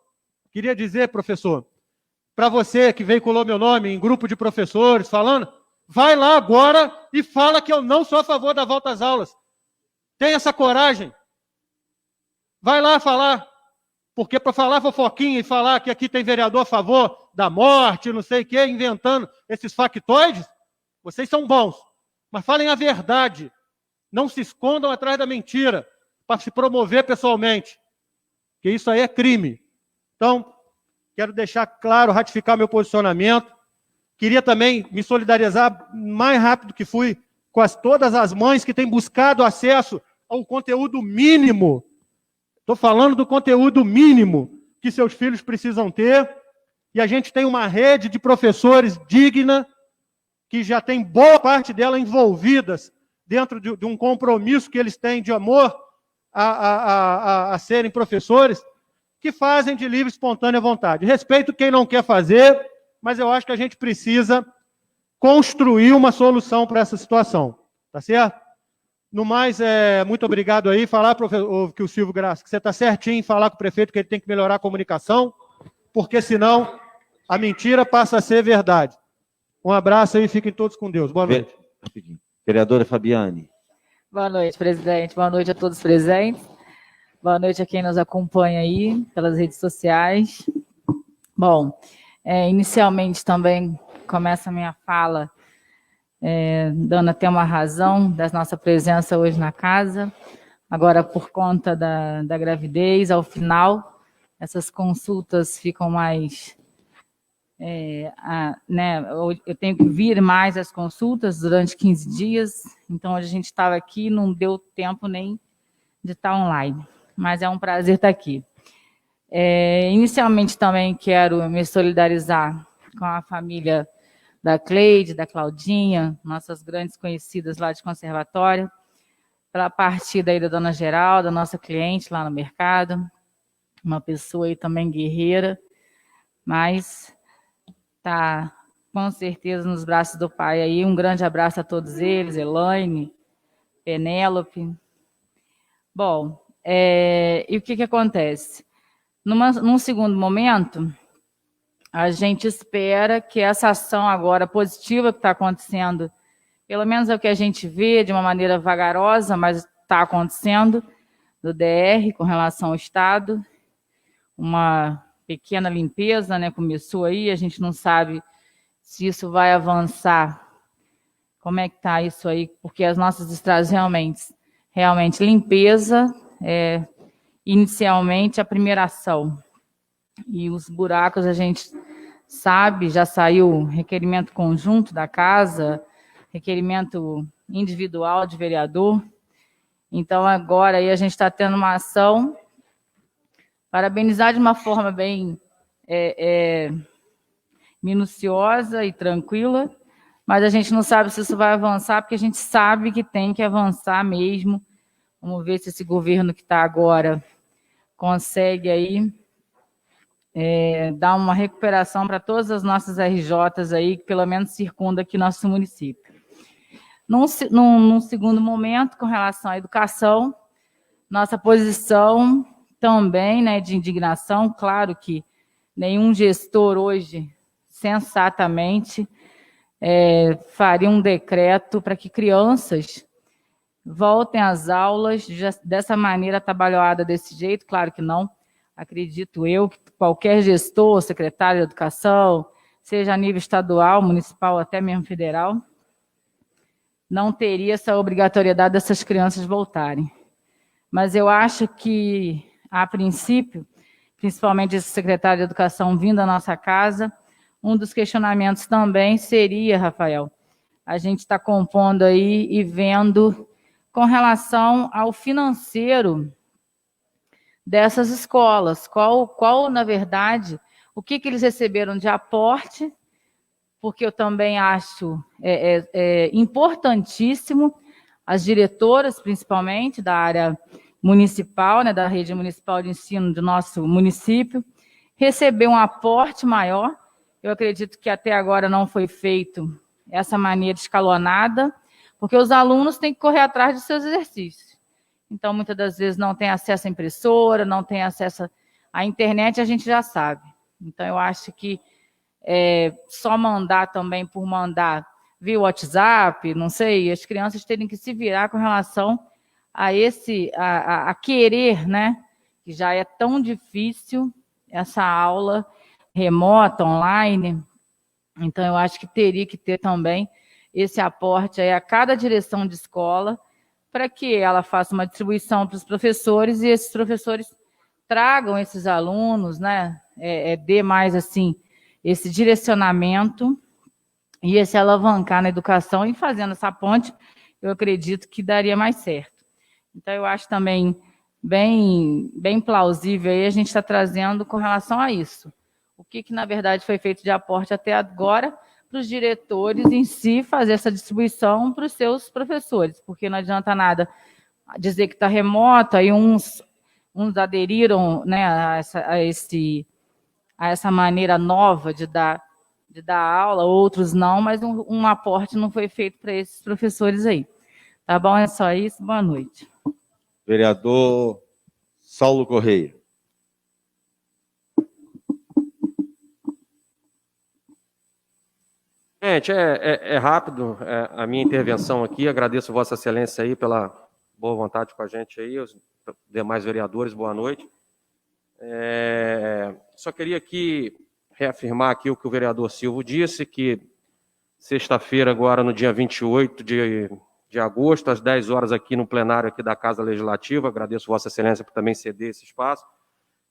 Queria dizer, professor, para você que veiculou meu nome em grupo de professores falando, vai lá agora e fala que eu não sou a favor da volta às aulas. Tem essa coragem. Vai lá falar. Porque para falar fofoquinha e falar que aqui tem vereador a favor da morte, não sei o quê, inventando esses factoides, vocês são bons. Mas falem a verdade. Não se escondam atrás da mentira para se promover pessoalmente. Porque isso aí é crime. Então, quero deixar claro, ratificar meu posicionamento. Queria também me solidarizar mais rápido que fui com todas as mães que têm buscado acesso ao conteúdo mínimo. Estou falando do conteúdo mínimo que seus filhos precisam ter. E a gente tem uma rede de professores digna, que já tem boa parte dela envolvidas dentro de um compromisso que eles têm de amor a serem professores, que fazem de livre e espontânea vontade. Respeito quem não quer fazer, mas eu acho que a gente precisa construir uma solução para essa situação. Tá certo? No mais, muito obrigado aí. Falar, que o Silvio Graça, que você está certinho em falar com o prefeito que ele tem que melhorar a comunicação, porque senão a mentira passa a ser verdade. Um abraço aí, fiquem todos com Deus. Boa noite. Vereadora Fabiane. Boa noite, presidente. Boa noite a todos presentes. Boa noite a quem nos acompanha aí pelas redes sociais. Bom, inicialmente também começa a minha fala dando até uma razão da nossa presença hoje na casa. Agora, por conta da gravidez, ao final, essas consultas ficam mais... eu tenho que vir mais às consultas durante 15 dias, então a gente estava aqui, não deu tempo nem de estar online, mas é um prazer estar aqui. Inicialmente também quero me solidarizar com a família da Cleide, da Claudinha, nossas grandes conhecidas lá de conservatório, pela partida aí da dona Geralda, nossa cliente lá no mercado, uma pessoa aí também guerreira, mas está com certeza nos braços do pai aí. Um grande abraço a todos eles, Elaine, Penélope. Bom, e o que acontece? Num segundo momento, a gente espera que essa ação agora positiva que está acontecendo, pelo menos é o que a gente vê de uma maneira vagarosa, mas está acontecendo, do DR com relação ao Estado, uma pequena limpeza, começou aí, a gente não sabe se isso vai avançar, como é que está isso aí, porque as nossas estradas realmente limpeza, inicialmente a primeira ação, e os buracos a gente sabe, já saiu requerimento conjunto da casa, requerimento individual de vereador, então agora aí a gente está tendo uma ação, parabenizar de uma forma bem minuciosa e tranquila, mas a gente não sabe se isso vai avançar, porque a gente sabe que tem que avançar mesmo. Vamos ver se esse governo que está agora consegue aí dar uma recuperação para todas as nossas RJs aí, que pelo menos circunda aqui nosso município. Num segundo momento, com relação à educação, nossa posição também, né, de indignação, claro que nenhum gestor hoje, sensatamente, faria um decreto para que crianças voltem às aulas dessa maneira atabalhoada, desse jeito, claro que não. Acredito eu que qualquer gestor, secretário de educação, seja a nível estadual, municipal, até mesmo federal, não teria essa obrigatoriedade dessas crianças voltarem. Mas eu acho que, a princípio, principalmente esse secretário de educação vindo à nossa casa, um dos questionamentos também seria, Rafael, a gente está compondo aí e vendo com relação ao financeiro dessas escolas, qual na verdade, o que eles receberam de aporte, porque eu também acho importantíssimo as diretoras, principalmente da área municipal, né, da rede municipal de ensino do nosso município, receber um aporte maior. Eu acredito que até agora não foi feito essa maneira escalonada, porque os alunos têm que correr atrás dos seus exercícios. Então, muitas das vezes não tem acesso à impressora, não tem acesso à internet, a gente já sabe. Então, eu acho que só mandar também por mandar via WhatsApp, não sei, as crianças terem que se virar com relação a querer, né, que já é tão difícil essa aula remota, online. Então, eu acho que teria que ter também esse aporte aí a cada direção de escola, para que ela faça uma distribuição para os professores e esses professores tragam esses alunos, né, dê mais, assim, esse direcionamento e esse alavancar na educação, e fazendo essa ponte, eu acredito que daria mais certo. Então, eu acho também bem plausível aí a gente está trazendo com relação a isso. O que, na verdade, foi feito de aporte até agora para os diretores em si fazer essa distribuição para os seus professores, porque não adianta nada dizer que está remoto, aí uns aderiram, né, a essa maneira nova de dar aula, outros não, mas um aporte não foi feito para esses professores aí. Tá bom? É só isso. Boa noite. Vereador Saulo Correia. Gente, é rápido a minha intervenção aqui. Agradeço Vossa Excelência aí pela boa vontade com a gente aí, os demais vereadores, boa noite. Só queria aqui reafirmar aqui o que o vereador Silvio disse, que sexta-feira, agora no dia 28 de agosto, às 10 horas, aqui no plenário aqui da Casa Legislativa, agradeço Vossa Excelência por também ceder esse espaço,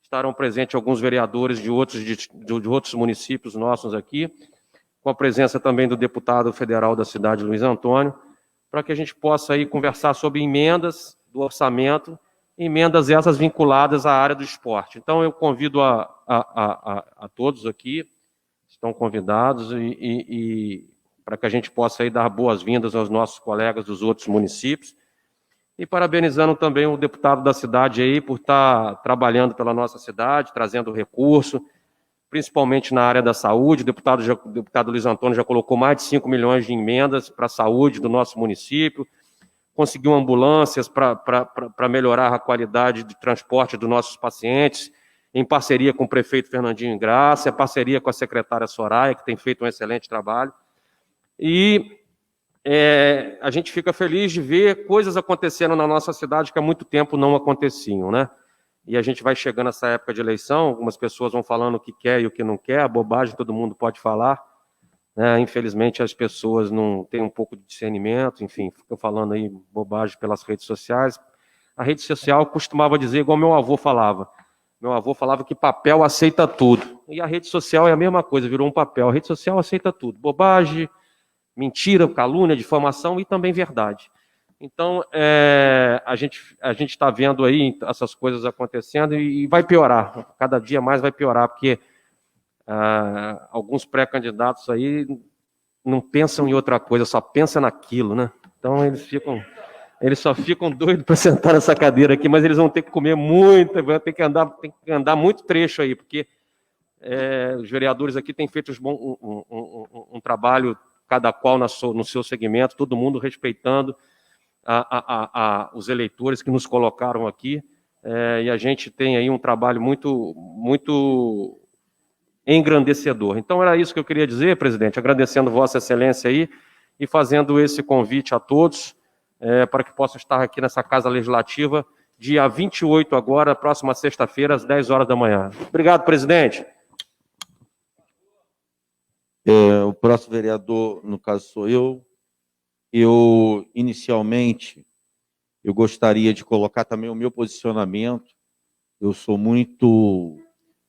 estarão presentes alguns vereadores de outros municípios nossos aqui, com a presença também do deputado federal da cidade, Luiz Antônio, para que a gente possa aí conversar sobre emendas do orçamento, emendas essas vinculadas à área do esporte. Então, eu convido a todos aqui, estão convidados, e para que a gente possa aí dar boas-vindas aos nossos colegas dos outros municípios, e parabenizando também o deputado da cidade aí por estar trabalhando pela nossa cidade, trazendo recurso, principalmente na área da saúde. O deputado Luiz Antônio já colocou mais de 5 milhões de emendas para a saúde do nosso município, conseguiu ambulâncias para melhorar a qualidade de transporte dos nossos pacientes, em parceria com o prefeito Fernandinho Ingraça, parceria com a secretária Soraya, que tem feito um excelente trabalho. E a gente fica feliz de ver coisas acontecendo na nossa cidade que há muito tempo não aconteciam, né? E a gente vai chegando nessa época de eleição, algumas pessoas vão falando o que quer e o que não quer, a bobagem todo mundo pode falar, né? Infelizmente as pessoas não têm um pouco de discernimento, enfim, ficam falando aí bobagem pelas redes sociais. A rede social costumava dizer, igual meu avô falava que papel aceita tudo, e a rede social é a mesma coisa, virou um papel, a rede social aceita tudo, bobagem, mentira, calúnia, difamação e também verdade. Então, a gente está vendo aí essas coisas acontecendo e vai piorar, cada dia mais vai piorar, porque alguns pré-candidatos aí não pensam em outra coisa, só pensam naquilo, né? Então eles só ficam doidos para sentar nessa cadeira aqui, mas eles vão ter que comer muito, vão ter que andar muito trecho aí, porque os vereadores aqui têm feito um trabalho, cada qual no seu segmento, todo mundo respeitando os eleitores que nos colocaram aqui, e a gente tem aí um trabalho muito engrandecedor. Então, era isso que eu queria dizer, presidente, agradecendo Vossa Excelência aí e fazendo esse convite a todos para que possam estar aqui nessa Casa Legislativa, dia 28 agora, próxima sexta-feira, às 10 horas da manhã. Obrigado, presidente. O próximo vereador, no caso, sou eu. Inicialmente, eu gostaria de colocar também o meu posicionamento. Eu sou muito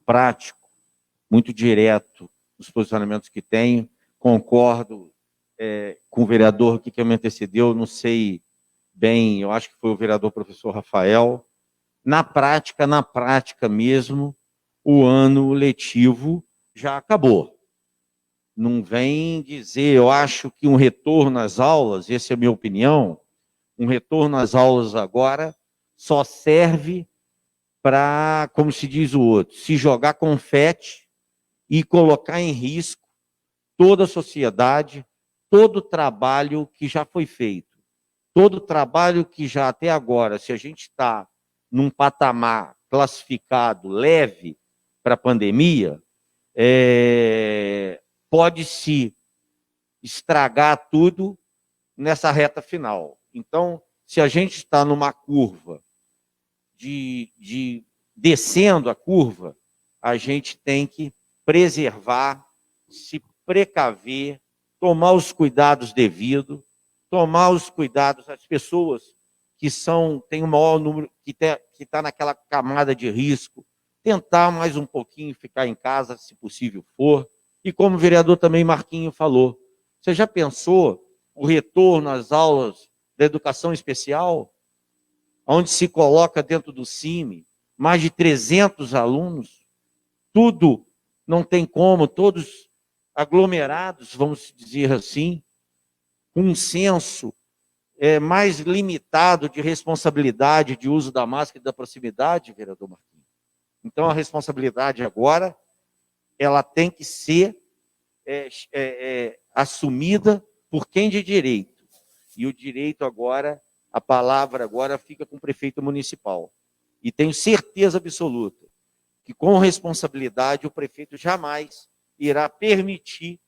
prático, muito direto nos posicionamentos que tenho. Concordo com o vereador que me antecedeu, não sei bem, eu acho que foi o vereador professor Rafael. Na prática mesmo, o ano letivo já acabou. Não vem dizer, eu acho que um retorno às aulas, essa é a minha opinião, um retorno às aulas agora só serve para, como se diz o outro, se jogar confete e colocar em risco toda a sociedade, todo o trabalho que já foi feito, todo o trabalho que já até agora, se a gente está num patamar classificado leve para a pandemia, pode-se estragar tudo nessa reta final. Então, se a gente está numa curva de descendo a curva, a gente tem que preservar, se precaver, tomar os cuidados devidos, tomar os cuidados as pessoas que têm o maior número, que está naquela camada de risco, tentar mais um pouquinho ficar em casa, se possível for. E como o vereador também Marquinho falou, você já pensou o retorno às aulas da educação especial, onde se coloca dentro do CIMI mais de 300 alunos, tudo não tem como, todos aglomerados, vamos dizer assim, com um senso mais limitado de responsabilidade, de uso da máscara e da proximidade, vereador Marquinhos. Então, a responsabilidade agora, ela tem que ser assumida por quem de direito. E o direito agora, a palavra agora fica com o prefeito municipal. E tenho certeza absoluta que, com responsabilidade, o prefeito jamais irá permitir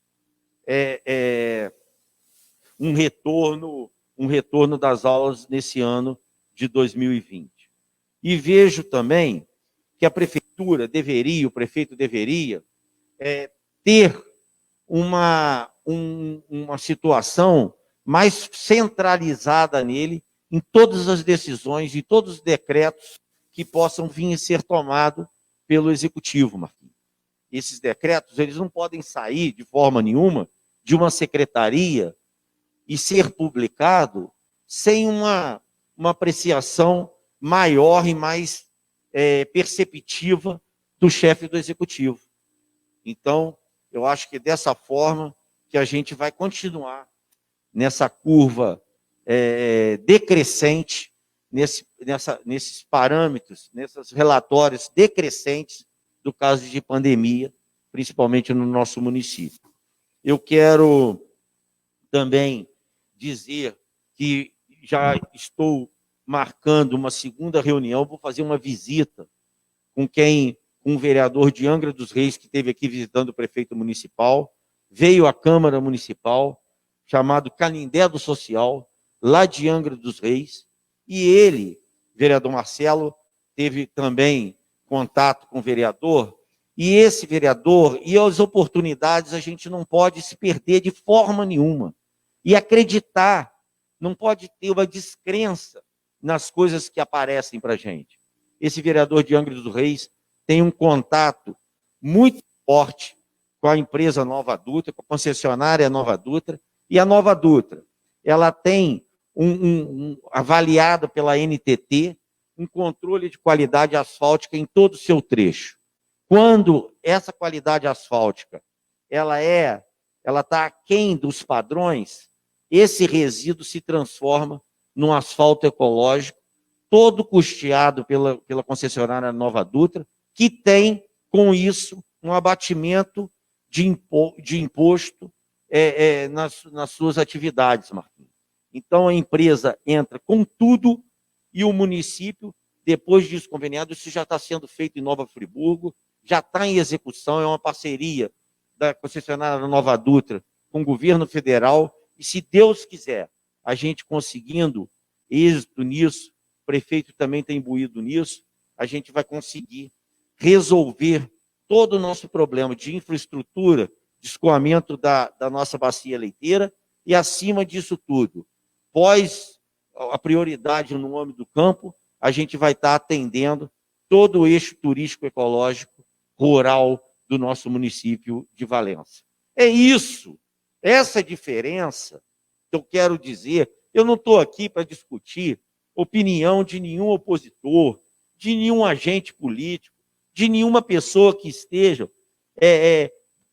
um retorno das aulas nesse ano de 2020. E vejo também que a prefeitura deveria, o prefeito deveria, ter uma situação mais centralizada nele, em todas as decisões e todos os decretos que possam vir a ser tomados pelo Executivo, Marquinhos. Esses decretos, eles não podem sair de forma nenhuma de uma secretaria e ser publicado sem uma apreciação maior e mais perceptiva do chefe do Executivo. Então, eu acho que dessa forma que a gente vai continuar nessa curva decrescente, nesses parâmetros, nesses relatórios decrescentes do caso de pandemia, principalmente no nosso município. Eu quero também dizer que já estou marcando uma segunda reunião, vou fazer uma visita com um vereador de Angra dos Reis, que esteve aqui visitando o prefeito municipal, veio à Câmara Municipal, chamado Canindé do Social, lá de Angra dos Reis, e ele, vereador Marcelo, teve também contato com o vereador, e esse vereador, e as oportunidades, a gente não pode se perder de forma nenhuma, e acreditar, não pode ter uma descrença nas coisas que aparecem para a gente. Esse vereador de Angra dos Reis tem um contato muito forte com a empresa Nova Dutra, com a concessionária Nova Dutra, e a Nova Dutra, ela tem avaliado pela NTT, um controle de qualidade asfáltica em todo o seu trecho. Quando essa qualidade asfáltica ela é ela está aquém dos padrões, esse resíduo se transforma num asfalto ecológico, todo custeado pela concessionária Nova Dutra, que tem, com isso, um abatimento de imposto nas suas atividades, Marquinhos. Então, a empresa entra com tudo e o município, depois disso conveniado, isso já está sendo feito em Nova Friburgo, já está em execução, é uma parceria da concessionária Nova Dutra com o governo federal, e se Deus quiser, a gente conseguindo êxito nisso, o prefeito também está imbuído nisso, a gente vai conseguir resolver todo o nosso problema de infraestrutura, de escoamento da nossa bacia leiteira, e acima disso tudo, pós a prioridade no nome do campo, a gente vai estar atendendo todo o eixo turístico ecológico rural do nosso município de Valença. É isso, essa diferença que eu quero dizer. Eu não estou aqui para discutir opinião de nenhum opositor, de nenhum agente político, de nenhuma pessoa que esteja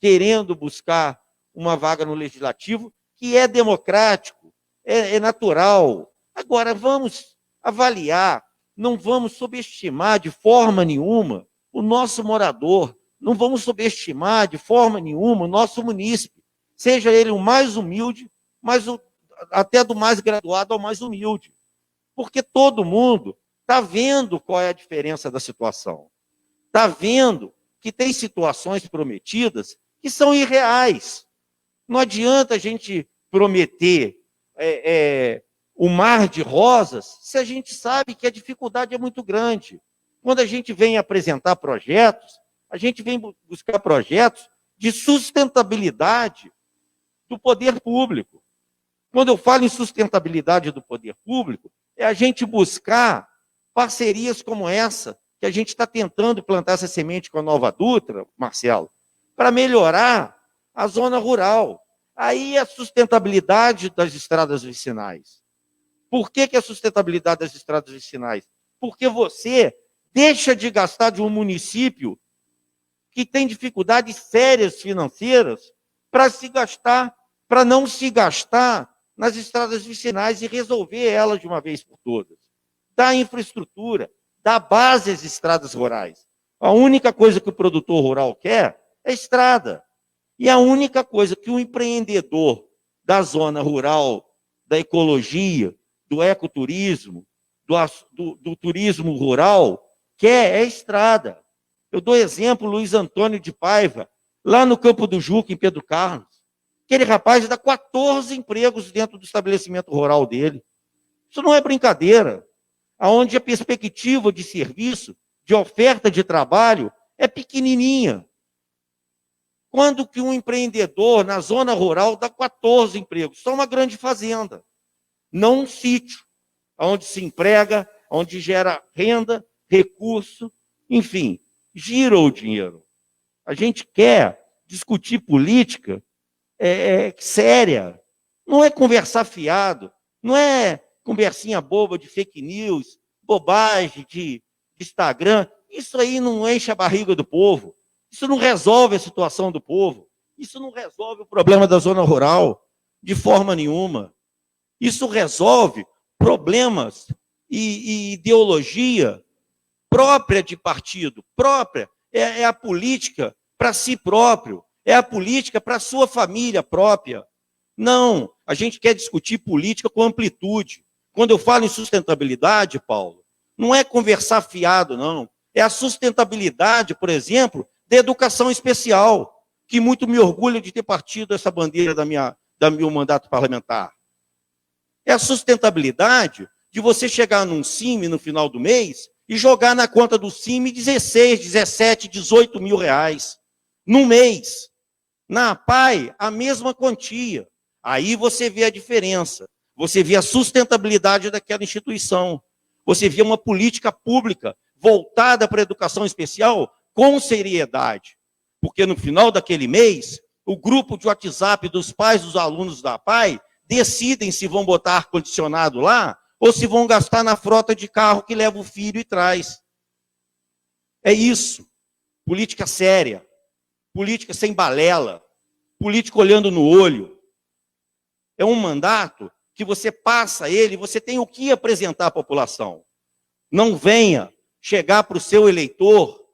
querendo buscar uma vaga no legislativo, que é democrático, é natural. Agora, vamos avaliar, não vamos subestimar de forma nenhuma o nosso morador, não vamos subestimar de forma nenhuma o nosso munícipe, seja ele o mais humilde, até do mais graduado ao mais humilde, porque todo mundo está vendo qual é a diferença da situação, está vendo que tem situações prometidas que são irreais. Não adianta a gente prometer o mar de rosas se a gente sabe que a dificuldade é muito grande. Quando a gente vem apresentar projetos, a gente vem buscar projetos de sustentabilidade do poder público. Quando eu falo em sustentabilidade do poder público, é a gente buscar parcerias como essa, que a gente está tentando plantar essa semente com a Nova Dutra, Marcelo, para melhorar a zona rural. Aí a sustentabilidade das estradas vicinais. Por que a sustentabilidade das estradas vicinais? Porque você deixa de gastar de um município que tem dificuldades sérias financeiras para não se gastar nas estradas vicinais e resolver elas de uma vez por todas. Dá infraestrutura, dá base às estradas rurais. A única coisa que o produtor rural quer é estrada. E a única coisa que o empreendedor da zona rural, da ecologia, do ecoturismo, do turismo rural, quer é estrada. Eu dou exemplo, Luiz Antônio de Paiva, lá no Campo do Juca, em Pedro Carlos. Aquele rapaz dá 14 empregos dentro do estabelecimento rural dele. Isso não é brincadeira. Onde a perspectiva de serviço, de oferta de trabalho, é pequenininha. Quando que um empreendedor na zona rural dá 14 empregos? Só uma grande fazenda, não um sítio, onde se emprega, onde gera renda, recurso, enfim, gira o dinheiro. A gente quer discutir política séria, não é conversar fiado, não é conversinha boba de fake news, bobagem de Instagram. Isso aí não enche a barriga do povo, isso não resolve a situação do povo, isso não resolve o problema da zona rural de forma nenhuma. Isso resolve problemas e ideologia própria de partido, própria, é a política para si próprio, é a política para a sua família própria. Não, a gente quer discutir política com amplitude. Quando eu falo em sustentabilidade, Paulo, não é conversar fiado, não. É a sustentabilidade, por exemplo, da educação especial, que muito me orgulha de ter partido essa bandeira do meu mandato parlamentar. É a sustentabilidade de você chegar num CIMI no final do mês e jogar na conta do CIMI 16, 17, 18 mil reais no mês. Na APAI, a mesma quantia. Aí você vê a diferença. Você vê a sustentabilidade daquela instituição. Você vê uma política pública voltada para a educação especial com seriedade. Porque no final daquele mês, o grupo de WhatsApp dos pais dos alunos da APAI decidem se vão botar ar-condicionado lá ou se vão gastar na frota de carro que leva o filho e traz. É isso. Política séria. Política sem balela. político olhando no olho. É um mandato que você passa ele, você tem o que apresentar à população. Não venha chegar para o seu eleitor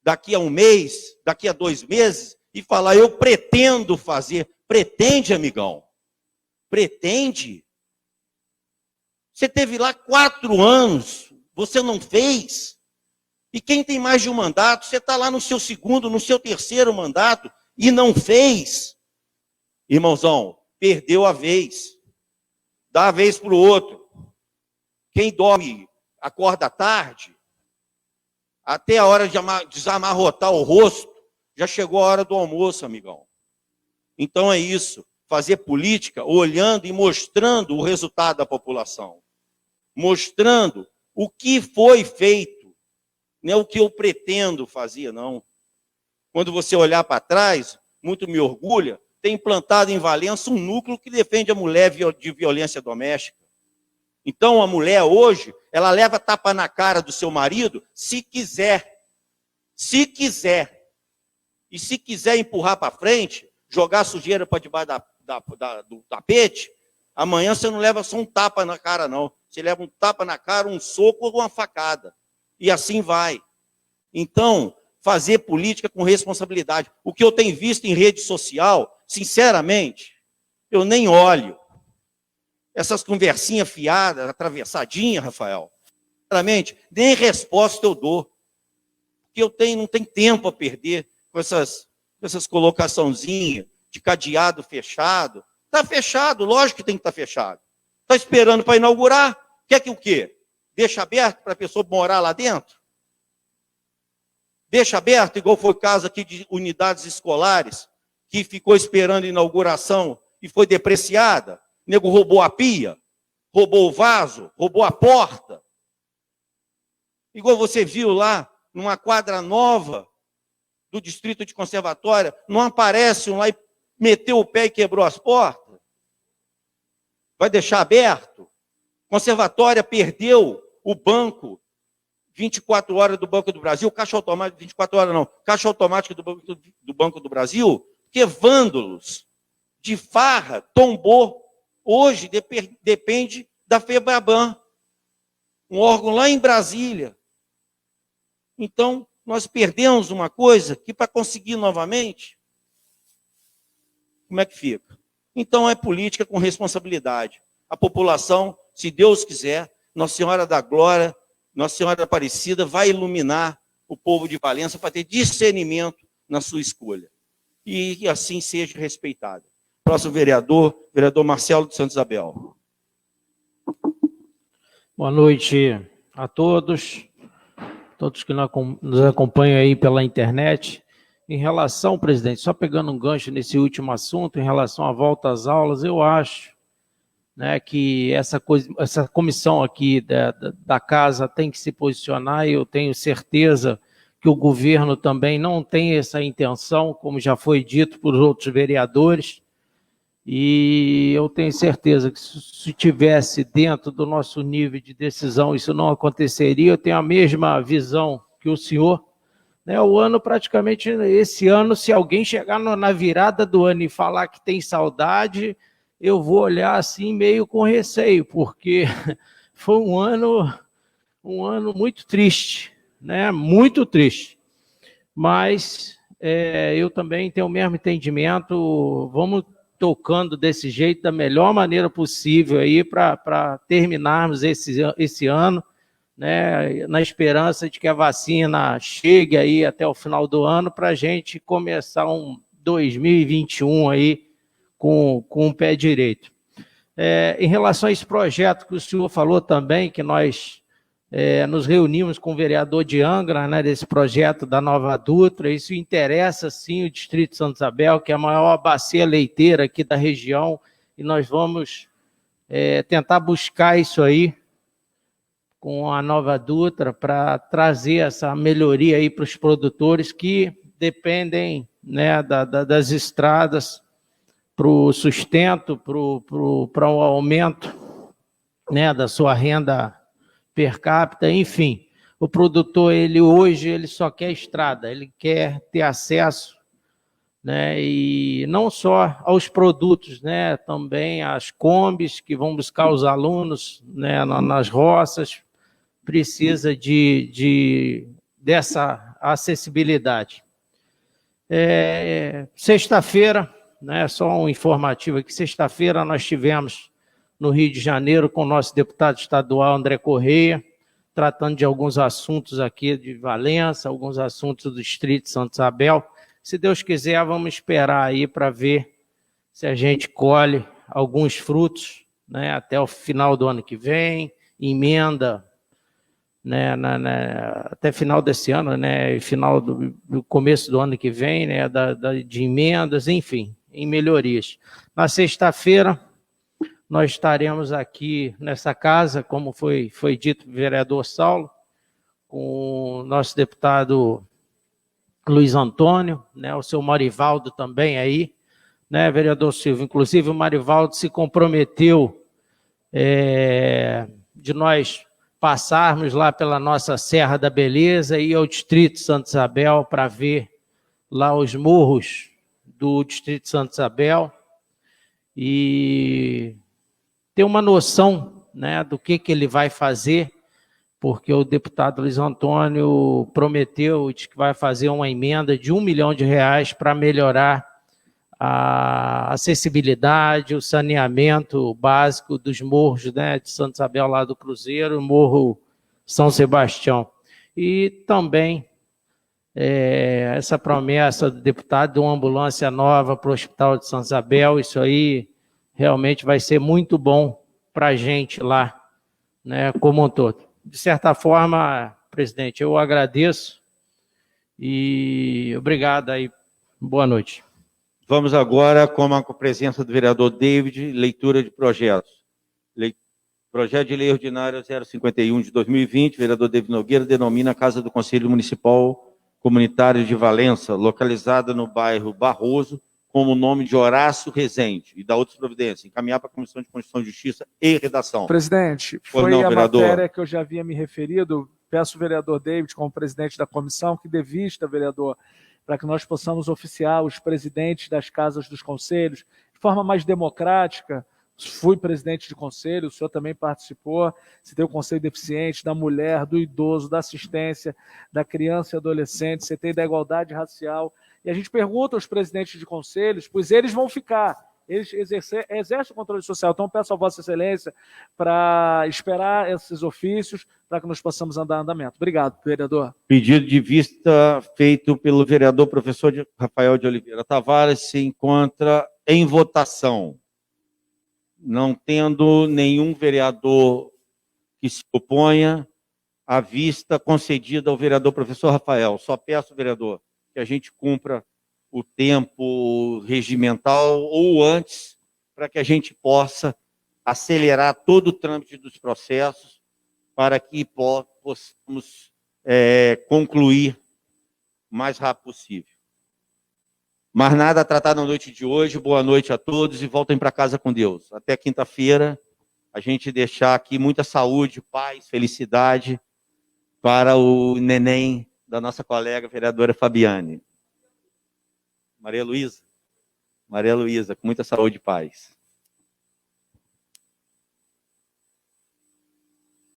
daqui a um mês, daqui a 2 meses, e falar, eu pretendo fazer. Pretende, amigão? Pretende? Você teve lá 4 anos, você não fez. E quem tem mais de um mandato, você está lá no seu 2º, no seu 3º mandato, e não fez. Irmãozão, perdeu a vez. Dá a vez para o outro. Quem dorme, acorda tarde, até a hora de desamarrotar o rosto, já chegou a hora do almoço, amigão. Então é isso, fazer política olhando e mostrando o resultado da população. Mostrando o que foi feito, não é o que eu pretendo fazer, não. Quando você olhar para trás, muito me orgulha, tem implantado em Valença um núcleo que defende a mulher de violência doméstica. Então, a mulher hoje, ela leva tapa na cara do seu marido, se quiser. Se quiser. E se quiser empurrar para frente, jogar sujeira para debaixo do tapete, amanhã você não leva só um tapa na cara, não. Você leva um tapa na cara, um soco ou uma facada. E assim vai. Então, fazer política com responsabilidade. O que eu tenho visto em rede social, sinceramente, eu nem olho. Essas conversinhas fiadas, atravessadinhas, Rafael, sinceramente, nem resposta eu dou. Porque não tenho tempo a perder com essas colocaçãozinhas de cadeado fechado. Está fechado, lógico que tem que estar fechado. Está esperando para inaugurar? Quer que o quê? Deixa aberto para a pessoa morar lá dentro? Deixa aberto, igual foi o caso aqui de unidades escolares, que ficou esperando a inauguração e foi depreciada. O nego roubou a pia, roubou o vaso, roubou a porta. Igual você viu lá, numa quadra nova do distrito de Conservatória, não aparece um lá e meteu o pé e quebrou as portas? Vai deixar aberto? Conservatória perdeu o banco 24 horas do Banco do Brasil, caixa automático, 24 horas não, caixa automática do Banco do Brasil, porque vândalos de farra tombou. Hoje depende da FEBRABAN, um órgão lá em Brasília. Então, nós perdemos uma coisa que para conseguir novamente, como é que fica? Então, é política com responsabilidade. A população, se Deus quiser, Nossa Senhora da Glória, Nossa Senhora Aparecida vai iluminar o povo de Valença para ter discernimento na sua escolha. E assim seja respeitado. Próximo vereador Marcelo de Santa Isabel. Boa noite a todos que nos acompanham aí pela internet. Em relação, presidente, só pegando um gancho nesse último assunto, em relação à volta às aulas, eu acho, né, que essa comissão aqui da casa tem que se posicionar, e eu tenho certeza que o governo também não tem essa intenção, como já foi dito por outros vereadores, e eu tenho certeza que se tivesse dentro do nosso nível de decisão, isso não aconteceria. Eu tenho a mesma visão que o senhor, né? O ano praticamente, esse ano, se alguém chegar na virada do ano e falar que tem saudade, eu vou olhar assim meio com receio, porque foi um ano muito triste, né? Muito triste. Mas eu também tenho o mesmo entendimento, vamos tocando desse jeito, da melhor maneira possível aí para terminarmos esse ano, né, na esperança de que a vacina chegue aí até o final do ano para a gente começar um 2021 aí com o pé direito. Em relação a esse projeto que o senhor falou também, que nós nos reunimos com o vereador de Angra, né, desse projeto da Nova Dutra, isso interessa sim o Distrito de Santa Isabel, que é a maior bacia leiteira aqui da região, e nós vamos tentar buscar isso aí com a Nova Dutra para trazer essa melhoria aí para os produtores que dependem, né, das estradas para o sustento, para o aumento, né, da sua renda per capita, enfim. O produtor, hoje, ele só quer estrada, ele quer ter acesso, né? E não só aos produtos, né? Também as combis que vão buscar os alunos, né? Nas roças, precisa dessa acessibilidade. Sexta-feira, né? Só um informativo aqui, sexta-feira nós tivemos no Rio de Janeiro com o nosso deputado estadual André Correia, tratando de alguns assuntos aqui de Valença, alguns assuntos do Distrito de Santa Isabel. Se Deus quiser, vamos esperar aí para ver se a gente colhe alguns frutos, né, até o final do ano que vem, emenda, né, até final desse ano, né, final do começo do ano que vem, né, de emendas, enfim, em melhorias. Na sexta-feira, nós estaremos aqui nessa casa, como foi dito pelo vereador Saulo, com o nosso deputado Luiz Antônio, né, o seu Marivaldo também aí, né, vereador Silvio. Inclusive, o Marivaldo se comprometeu de nós passarmos lá pela nossa Serra da Beleza e ir ao Distrito de Santa Isabel para ver lá os morros do Distrito de Santa Isabel e ter uma noção, né, do que ele vai fazer, porque o deputado Luiz Antônio prometeu que vai fazer uma emenda de R$1 milhão para melhorar a acessibilidade, o saneamento básico dos morros, né, de Santa Isabel lá do Cruzeiro, Morro São Sebastião. E também essa promessa do deputado de uma ambulância nova para o Hospital de Santa Isabel, isso aí realmente vai ser muito bom para a gente lá, né, como um todo. De certa forma, presidente, eu agradeço e obrigado aí. Boa noite. Vamos agora com a presença do vereador David, leitura de projetos. Projeto de Lei Ordinária 051 de 2020, vereador David Nogueira, denomina a Casa do Conselho Municipal Comunitário de Valença, localizada no bairro Barroso, como o nome de Horácio Rezende, e da outras providências, encaminhar para a Comissão de Constituição e Justiça e Redação. Presidente, foi a matéria que eu já havia me referido. Peço ao vereador David, como presidente da comissão, que dê vista, vereador, para que nós possamos oficiar os presidentes das casas dos conselhos de forma mais democrática. Fui presidente de conselho, o senhor também participou. Você tem o conselho deficiente, da mulher, do idoso, da assistência, da criança e adolescente, você tem da igualdade racial. E a gente pergunta aos presidentes de conselhos, pois eles vão ficar, eles exercem o controle social. Então, peço a Vossa Excelência para esperar esses ofícios para que nós possamos dar andamento. Obrigado, vereador. Pedido de vista feito pelo vereador professor Rafael de Oliveira Tavares se encontra em votação. Não tendo nenhum vereador que se oponha, a vista concedida ao vereador professor Rafael. Só peço, vereador, que a gente cumpra o tempo regimental ou antes, para que a gente possa acelerar todo o trâmite dos processos, para que possamos concluir o mais rápido possível. Mais nada a tratar na noite de hoje. Boa noite a todos e voltem para casa com Deus. Até quinta-feira, a gente deixar aqui muita saúde, paz, felicidade para o neném da nossa colega vereadora Fabiane. Maria Luísa, com muita saúde e paz.